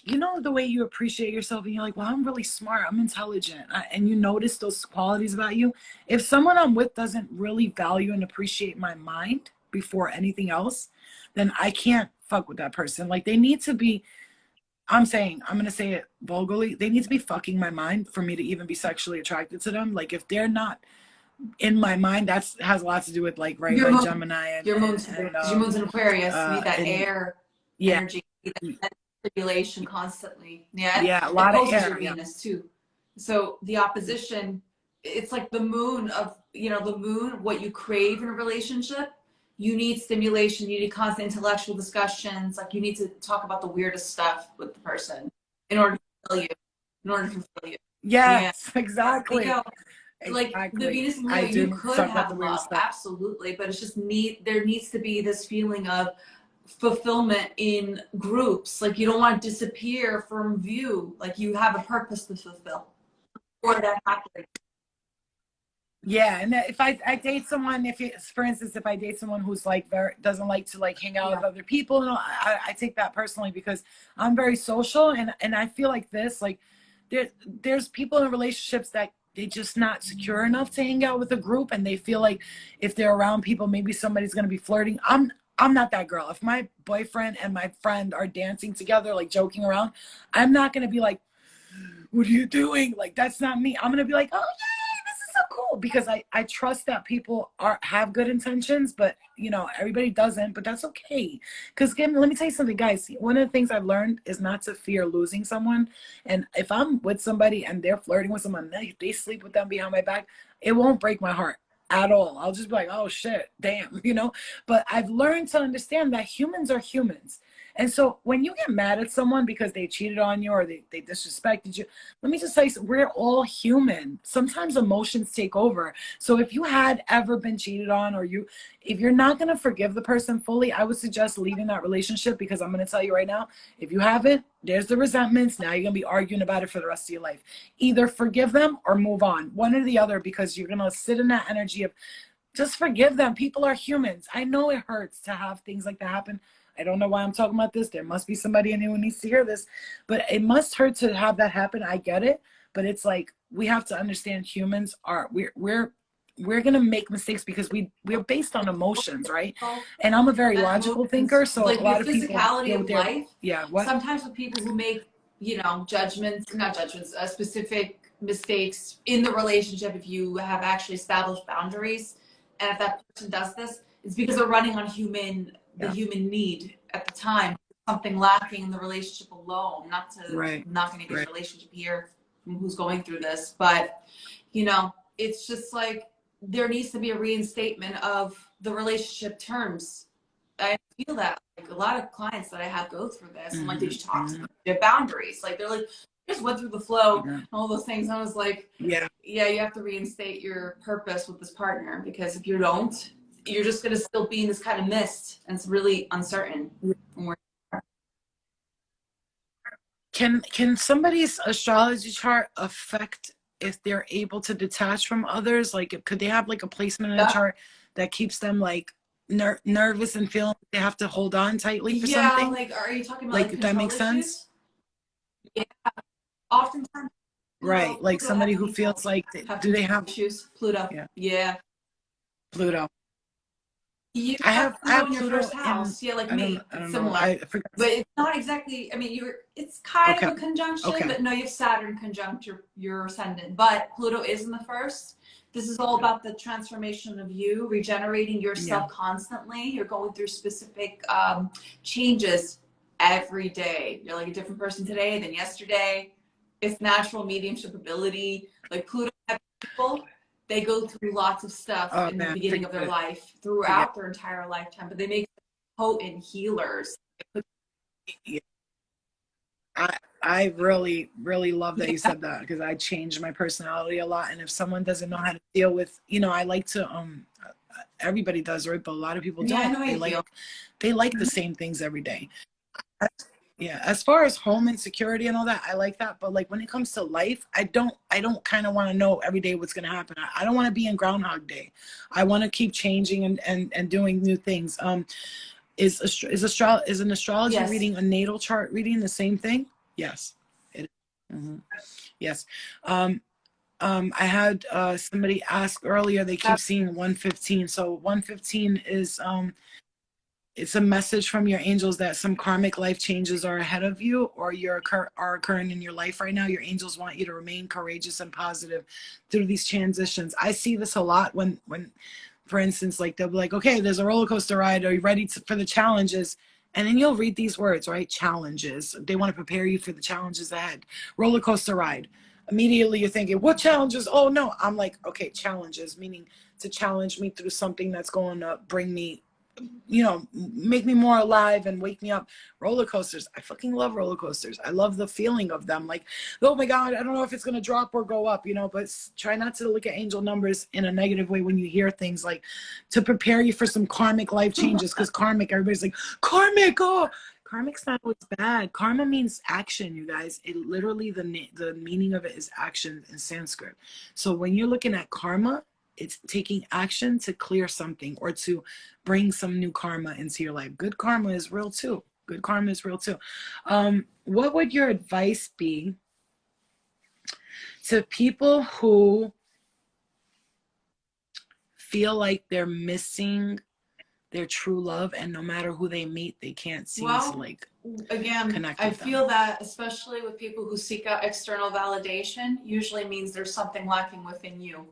the way you appreciate yourself and you're like, well, I'm really smart, I'm intelligent, and you notice those qualities about you. If someone I'm with doesn't really value and appreciate my mind before anything else, then I can't fuck with that person. Like, they need to be, I'm going to say it vulgarly, they need to be fucking my mind for me to even be sexually attracted to them. Like, if they're not in my mind, that's has a lot to do with, like, right, Your my moon, Gemini your moon's because your moon's in Aquarius. You need that and air yeah, energy, that stimulation constantly. Yeah, yeah, a it lot of opposes your air, yeah. Venus too. So the opposition, it's like the moon of, the moon, what you crave in a relationship. You need stimulation, you need constant intellectual discussions. Like, you need to talk about the weirdest stuff with the person in order to fulfill you, in order to fulfill you. Yeah. Yes, exactly. Leo, like the Exactly. Venus and I Leo, do you need to could talk about the have weird love, stuff. absolutely, but it's just there needs to be this feeling of fulfillment in groups. Like, you don't want to disappear from view. Like, you have a purpose to fulfill. Or that happens. Yeah, and if I date someone, for instance, if I date someone who's like doesn't like to like hang out with other people, and I take that personally because I'm very social, and I feel like this, like there's people in relationships that they're just not secure enough to hang out with a group, and they feel like if they're around people, maybe somebody's gonna be flirting. I'm not that girl. If my boyfriend and my friend are dancing together, like joking around, I'm not gonna be like, what are you doing? Like, that's not me. I'm gonna be like, oh yay, this is so cool, because I trust that people have good intentions, but everybody doesn't, but that's okay. Because again, let me tell you something, guys. One of the things I've learned is not to fear losing someone. And if I'm with somebody and they're flirting with someone, they sleep with them behind my back, it won't break my heart at all. I'll just be like, oh shit, damn, But I've learned to understand that humans are humans. And so when you get mad at someone because they cheated on you or they disrespected you, let me just say, we're all human. Sometimes emotions take over. So if you had ever been cheated on, or if you're not going to forgive the person fully, I would suggest leaving that relationship, because I'm going to tell you right now, if you haven't, there's the resentments. Now you're going to be arguing about it for the rest of your life. Either forgive them or move on, one or the other, because you're going to sit in that energy of just forgive them. People are humans. I know it hurts to have things like that happen. I don't know why I'm talking about this. There must be somebody in here who needs to hear this, but it must hurt to have that happen. I get it, but it's like, we have to understand humans are, we're gonna make mistakes because we're based on emotions, right? And I'm a very logical thinker, so like a lot the of people physicality with of their, life. yeah, what? Sometimes with people who make, judgments, not judgments, specific mistakes in the relationship, if you have actually established boundaries, and if that person does this, it's because they're running on the human need at the time, something lacking in the relationship alone. Not going to get relationship here from who's going through this, but it's just like there needs to be a reinstatement of the relationship terms. I feel that, like, a lot of clients that I have go through this. I'm like, did you talk to them? Their boundaries, like, they're like, just went through the flow, and all those things. And I was like, yeah, you have to reinstate your purpose with this partner, because if you don't, you're just going to still be in this kind of mist, and it's really uncertain. Can somebody's astrology chart affect if they're able to detach from others? Like, could they have like a placement in a chart that keeps them like nervous and feeling they have to hold on tightly for Yeah, something. like, are you talking about Like, like if that control makes sense. issues? Yeah, oftentimes Right. Like Pluto somebody heavy who people feels like, have do they control have, issues. Pluto, yeah, yeah. Pluto. You have I Pluto have in your Pluto first in, house. Yeah, like I me. It's don't know. similar. I forgot. But it's not exactly, I mean, it's kind Okay. of a conjunction, Okay. but no, you have Saturn conjunct your ascendant. But Pluto is in the first. This is all about the transformation of you, regenerating Yeah. yourself constantly. You're going through specific changes every day. You're like a different person today than yesterday. It's natural mediumship ability. Like Pluto people, they go through lots of stuff Oh in the man, beginning forget of their it. life Forget throughout their entire lifetime, but they make potent healers. it. I really, really love that you Yeah, said that, because I changed my personality a lot. And if someone doesn't know how to deal with, you know, I like to, everybody does, right? But a lot of people yeah, I don't. know how you feel. They like the Mhm. same things every day. Yeah. As far as home insecurity and all that, I like that. But like when it comes to life, I don't kind of want to know every day what's going to happen. I don't want to be in Groundhog Day. I want to keep changing and doing new things. Is an astrology Yes. reading, a natal chart reading, the same thing? Yes. It, mhm. Yes. Um, I had somebody ask earlier, they keep seeing 115. So 115 is it's a message from your angels that some karmic life changes are ahead of you, or are occurring in your life right now. Your angels want you to remain courageous and positive through these transitions. I see this a lot when for instance, like they'll be like, okay, there's a roller coaster ride. Are you ready for the challenges? And then you'll read these words, right? Challenges. They want to prepare you for the challenges ahead. Roller coaster ride. Immediately you're thinking, what challenges? Oh no. I'm like, okay, challenges, meaning to challenge me through something that's going to bring me, you know, make me more alive and wake me up. Roller coasters, I fucking love roller coasters. I love the feeling of them. Like, oh my god, I don't know if it's going to drop or go up, you know. But try not to look at angel numbers in a negative way when you hear things, like to prepare you for some karmic life changes. Because karmic, everybody's like, karmic, oh, karmic's not always bad. Karma means action, you guys. It literally, the meaning of it is action in Sanskrit. So when you're looking at karma, it's taking action to clear something or to bring some new karma into your life. Good karma is real too. Good karma is real too. What would your advice be to people who feel like they're missing their true love, and no matter who they meet, they can't seem to Well, like again, connect I with them? feel that especially with people who seek out external validation, usually means there's something lacking within you.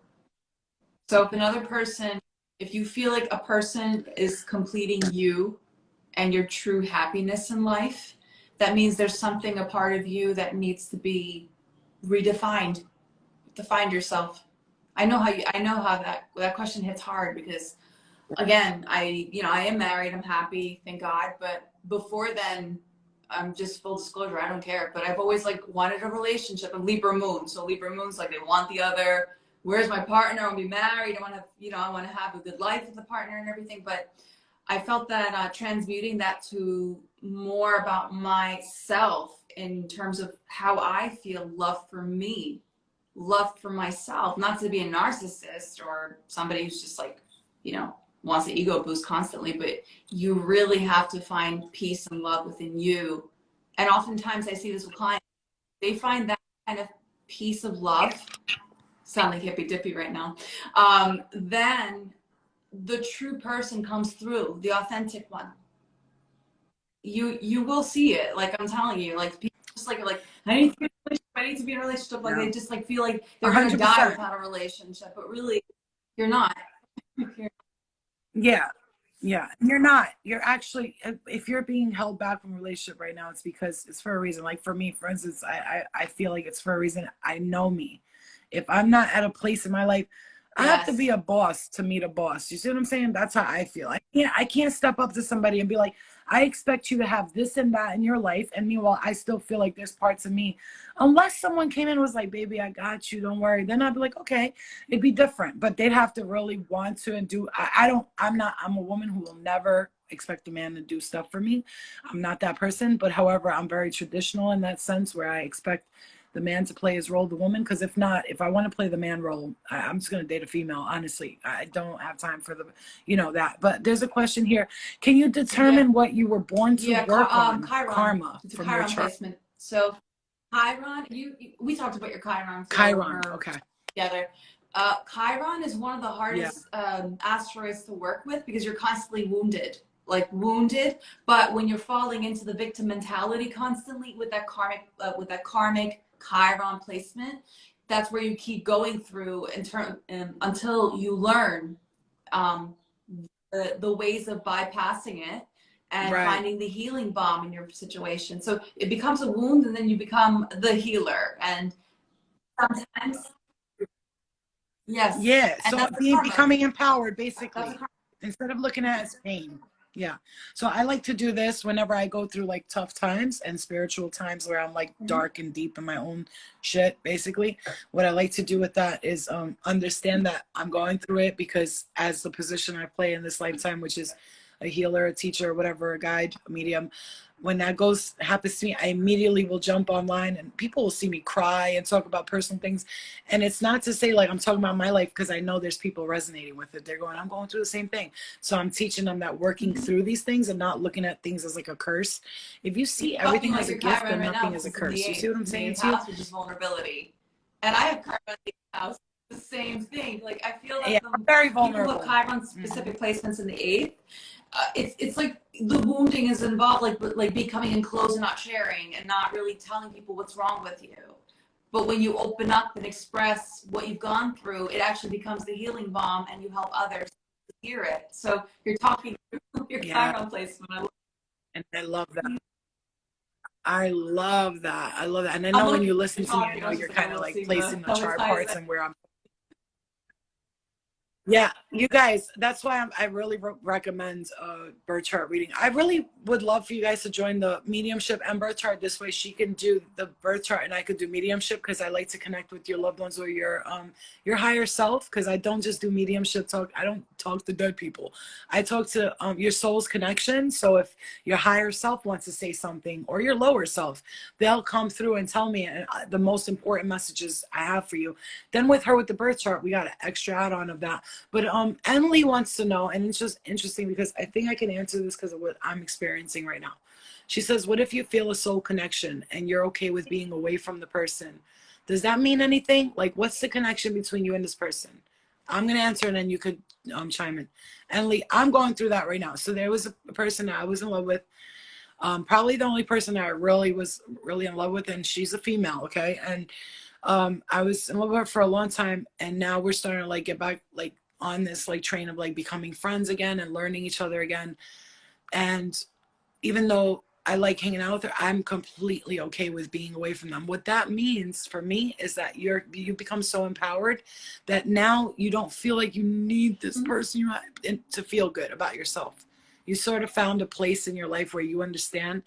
So if another person, if you feel like a person is completing you and your true happiness in life, that means there's something a part of you that needs to be redefined, to find yourself. I know how that question hits hard because again, I am married, I'm happy, thank God, but before then, I'm just full disclosure, I don't care, but I've always like wanted a relationship, a Libra moon. So Libra moon's like they want the other, where's my partner? I want to be married, I want to, I want to have a good life with a partner and everything, but I felt that transmuting that to more about myself in terms of how I feel love for me, love for myself, not to be a narcissist or somebody who's just like, you know, wants the ego boost constantly, but you really have to find peace and love within you. And oftentimes I see this with clients, they find that kind of piece of love, sound like hippy dippy right now, then the true person comes through, the authentic one. You will see it. Like I'm telling you, like people just like I need to be in a relationship, I need to be in a relationship. Like Yeah. they just like feel like they're gonna die 100%. without a relationship, but really you're not. Yeah. Yeah. You're not. You're actually, if you're being held back from a relationship right now, it's because it's for a reason. Like for me, for instance, I feel like it's for a reason. I know me. If I'm not at a place in my life, I have to be Yes. a boss to meet a boss. You see what I'm saying? That's how I feel. I can't step up to somebody and be like, I expect you to have this and that in your life. And meanwhile, I still feel like there's parts of me. Unless someone came in and was like, baby, I got you. Don't worry. Then I'd be like, okay, it'd be different. But they'd have to really want to and do. I'm a woman who will never expect a man to do stuff for me. I'm not that person. But however, I'm very traditional in that sense where I expect the man to play his role, the woman. Because if not, if I want to play the man role, I'm just going to date a female. Honestly, I don't have time for the, that. But there's a question here. Can you determine what you were born to work on? Karma it's a from your Chiron chart. placement. So Chiron, we talked about your Chiron. Chiron, okay. Together. Chiron is one of the hardest asteroids to work with because you're constantly wounded. But when you're falling into the victim mentality constantly with that karmic Chiron placement, that's where you keep going through until you learn the ways of bypassing it and finding the healing balm in your situation. So it becomes a wound, and then you become the healer. And sometimes, yes, yeah. and So becoming empowered, basically, instead of looking at it as pain. Yeah. So I like to do this whenever I go through like tough times and spiritual times where I'm like dark and deep in my own shit. Basically, what I like to do with that is understand that I'm going through it, because as the position I play in this lifetime, which is a healer, a teacher, whatever, a guide, a medium, when that happens to me, I immediately will jump online and people will see me cry and talk about personal things. And it's not to say like I'm talking about my life, because I know there's people resonating with it. They're going, I'm going through the same thing. So I'm teaching them that working through these things and not looking at things as like a curse. If you see everything as a gift and nothing as a curse, you see what I'm saying to you? Which is vulnerability. And I have Chiron in the house, the same thing. Like I feel like I'm very vulnerable. People with Chiron specific placements in the 8th, it's like the wounding is involved, like becoming enclosed and not sharing and not really telling people what's wrong with you. But when you open up and express what you've gone through, it actually becomes the healing balm, and you help others hear it. So you're talking through your Chiron placement. And I love that. I love that. And I know when you listen to me, I know you're kind of like placing the chart parts and where I'm. Yeah, you guys, that's why I really recommend birth chart reading. I really would love for you guys to join the mediumship and birth chart. This way she can do the birth chart and I could do mediumship, because I like to connect with your loved ones or your higher self, because I don't just do mediumship talk. I don't talk to dead people. I talk to your soul's connection. So if your higher self wants to say something, or your lower self, they'll come through and tell me the most important messages I have for you. Then with the birth chart, we got an extra add-on of that. But Emily wants to know, and it's just interesting because I think I can answer this because of what I'm experiencing right now. She says, what if you feel a soul connection and you're okay with being away from the person? Does that mean anything? Like, what's the connection between you and this person? I'm going to answer, and then you could chime in. Emily, I'm going through that right now. So there was a person that I was in love with. Probably the only person that I was really in love with, and she's a female, okay? And I was in love with her for a long time, and now we're starting to like get back like on this like train of like becoming friends again and learning each other again. And even though I like hanging out with her, I'm completely okay with being away from them. What that means for me is that you become so empowered that now you don't feel like you need this person to feel good about yourself. You sort of found a place in your life where you understand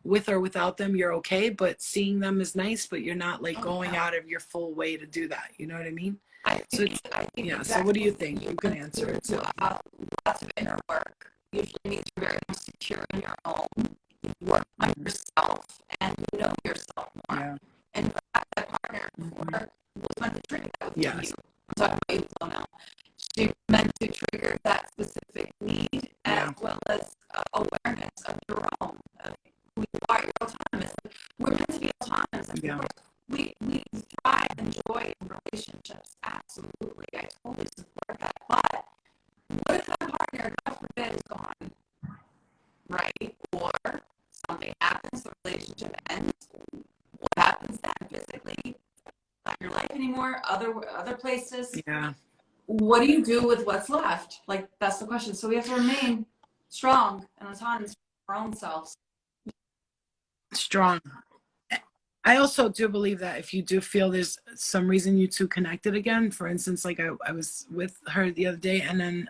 with or without them, you're okay, but seeing them is nice, but you're not like going out of your full way to do that. You know what I mean? So what do you think? You can answer it too. Lots of inner work usually means you're very much secure in your own. You work on yourself and you know yourself more. Yeah. And that partner before was meant to trigger that with you. I'm talking about you now. She meant to trigger that specific need as well as awareness of your own. Who you are, you're autonomous. We're meant to be autonomous. We thrive and enjoy in relationships. Absolutely. I totally support that. But what if that partner, God forbid, is gone? Right? Or something happens, the relationship ends. What happens then physically? Not your life anymore, other places. Yeah. What do you do with what's left? Like, that's the question. So we have to remain strong and autonomous for our own selves. Strong. I also do believe that if you do feel there's some reason you two connected again, for instance, like I was with her the other day, and then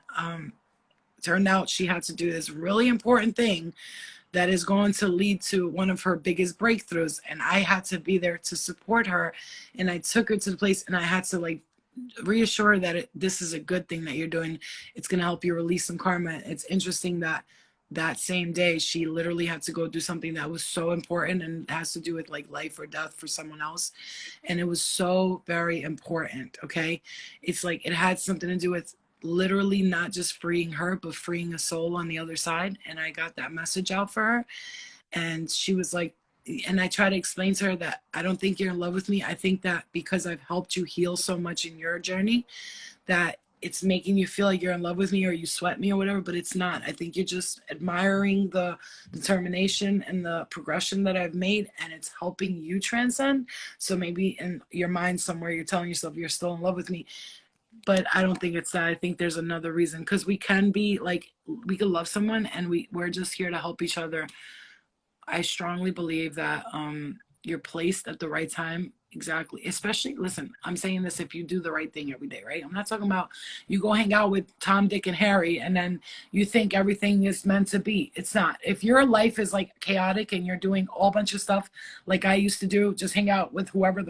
turned out she had to do this really important thing that is going to lead to one of her biggest breakthroughs, and I had to be there to support her, and I took her to the place, and I had to like reassure that this is a good thing that you're doing. It's going to help you release some karma. It's interesting that that same day she literally had to go do something that was so important and has to do with like life or death for someone else. And it was so very important. Okay. It's like it had something to do with literally not just freeing her, but freeing a soul on the other side. And I got that message out for her. And she was like, and I try to explain to her that I don't think you're in love with me. I think that because I've helped you heal so much in your journey, that it's making you feel like you're in love with me or you sweat me or whatever, but it's not. I think you're just admiring the determination and the progression that I've made, and it's helping you transcend. So maybe in your mind somewhere you're telling yourself you're still in love with me, but I don't think it's that. I think there's another reason, because we can be like, we could love someone and we're just here to help each other. I strongly believe that you're placed at the right time. Exactly. Especially, listen, I'm saying this if you do the right thing every day, right? I'm not talking about you go hang out with Tom, Dick, and Harry and then you think everything is meant to be. It's not. If your life is like chaotic and you're doing all bunch of stuff like I used to do, just hang out with whoever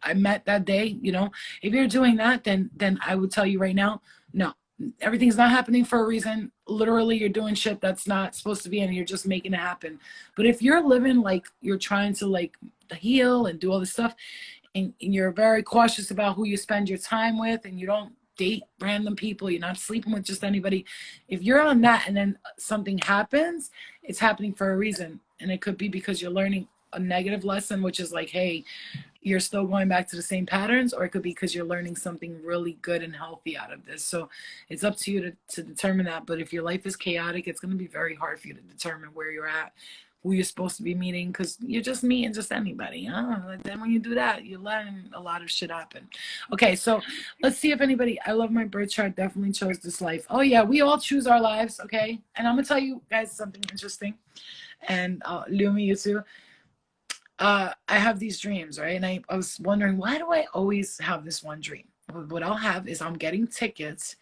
I met that day, you know, if you're doing that, then I would tell you right now, no, everything's not happening for a reason. Literally, you're doing shit that's not supposed to be, and you're just making it happen. But if you're living like you're trying to like heal and do all this stuff, and you're very cautious about who you spend your time with, and you don't date random people, you're not sleeping with just anybody. If you're on that and then something happens, it's happening for a reason. And it could be because you're learning a negative lesson, which is like, hey, you're still going back to the same patterns, or it could be because you're learning something really good and healthy out of this. So it's up to you to determine that. But if your life is chaotic, it's going to be very hard for you to determine where you're at, who you're supposed to be meeting, because you're just meeting just anybody. And then when you do that, you learn a lot of shit happen. Okay, so let's see if anybody, I love my birth chart, definitely chose this life. Oh yeah, we all choose our lives, okay? And I'm going to tell you guys something interesting. And Lumi, you too. I have these dreams, right? And I was wondering, why do I always have this one dream? What I'll have is I'm getting tickets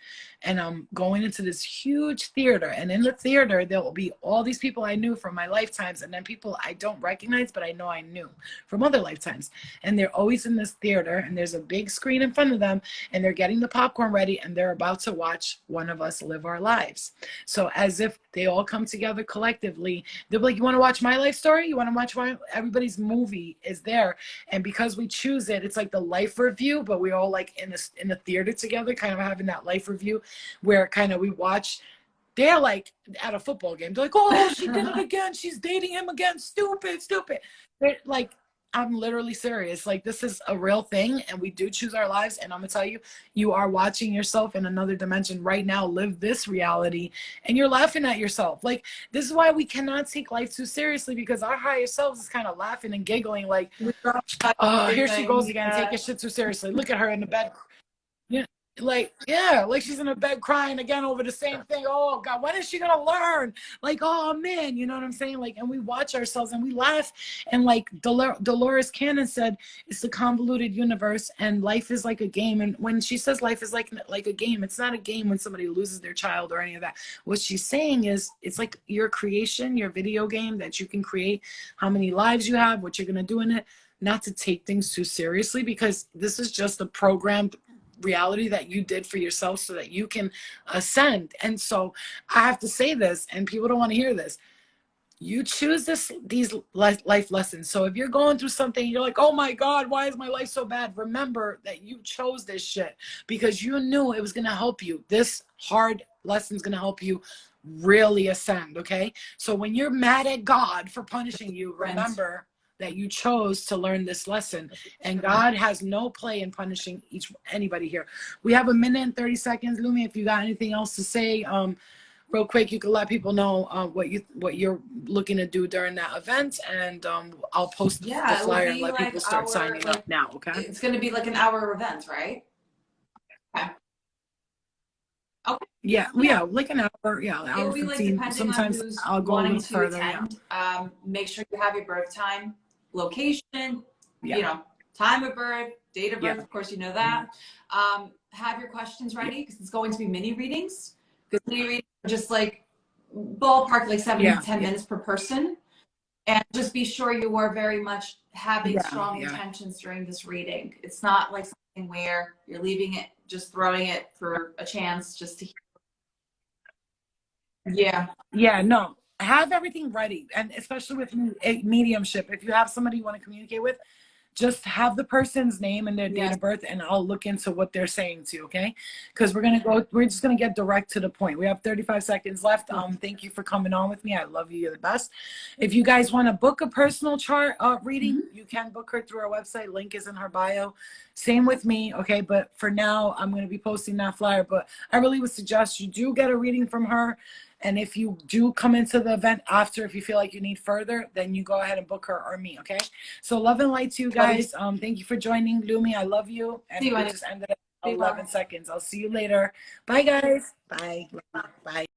and I'm going into this huge theater. And in the theater, there will be all these people I knew from my lifetimes, and then people I don't recognize, but I know I knew from other lifetimes. And they're always in this theater, and there's a big screen in front of them, and they're getting the popcorn ready, and they're about to watch one of us live our lives. So as if they all come together collectively, they're like, you want to watch my life story? You want to watch everybody's movie is there. And because we choose it, it's like the life review, but we all like in the theater together, kind of having that life review where kind of we watch. They're like at a football game. They're like, oh, she did it again. She's dating him again. Stupid. They're like, I'm literally serious. Like, this is a real thing, and we do choose our lives. And I'm gonna tell you, you are watching yourself in another dimension right now live this reality, and you're laughing at yourself. Like, this is why we cannot take life too seriously, because our higher selves is kind of laughing and giggling like, oh, here she goes again, taking shit too seriously. Look at her in the bed. Yeah, like she's in a bed crying again over the same thing. Oh God, when is she gonna learn? Like, oh man, you know what I'm saying? Like, and we watch ourselves and we laugh. And like Dolores Cannon said, it's the convoluted universe, and life is like a game. And when she says life is like a game, it's not a game when somebody loses their child or any of that. What she's saying is, it's like your creation, your video game that you can create, how many lives you have, what you're gonna do in it. Not to take things too seriously, because this is just a programmed reality that you did for yourself so that you can ascend. And so I have to say this, and people don't want to hear this. You choose these life lessons. So if you're going through something, you're like, oh my God, why is my life so bad? Remember that you chose this shit because you knew it was going to help you. This hard lesson is going to help you really ascend. Okay. So when you're mad at God for punishing you, remember that you chose to learn this lesson, and God has no play in punishing anybody here. We have 1 minute and 30 seconds. Lumi, if you got anything else to say, real quick, you can let people know what you're looking to do during that event, and I'll post the flyer and let people start signing up now. Okay. It's going to be like an hour event, right? Okay. Okay. Yeah, like an hour. Yeah, an hour 15. Like, sometimes I'll go a little further. Attend, make sure you have your birth time, location, you know, time of birth, date of birth. Of course, you know that. Have your questions ready, because it's going to be mini readings. Because mini readings are just like ballpark, like 7 to 10 minutes per person. And just be sure you are very much having strong intentions during this reading. It's not like something where you're leaving it, just throwing it for a chance just to hear. Yeah, no. have everything ready. And especially with mediumship, if you have somebody you want to communicate with, just have the person's name and their date of birth, and I'll look into what they're saying to you, okay? Because we're just gonna get direct to the point. We have 35 seconds left. Thank you for coming on with me. I love you. You're the best. If you guys want to book a personal chart reading, you can book her through our website. Link is in her bio. Same with me, okay? But for now, I'm gonna be posting that flyer. But I really would suggest you do get a reading from her. And if you do come into the event after, if you feel like you need further, then you go ahead and book her or me, okay? So love and light to you guys. Thank you for joining. Lumi, I love you. And we just ended at 11 seconds. I'll see you later. Bye, guys. Bye. Bye.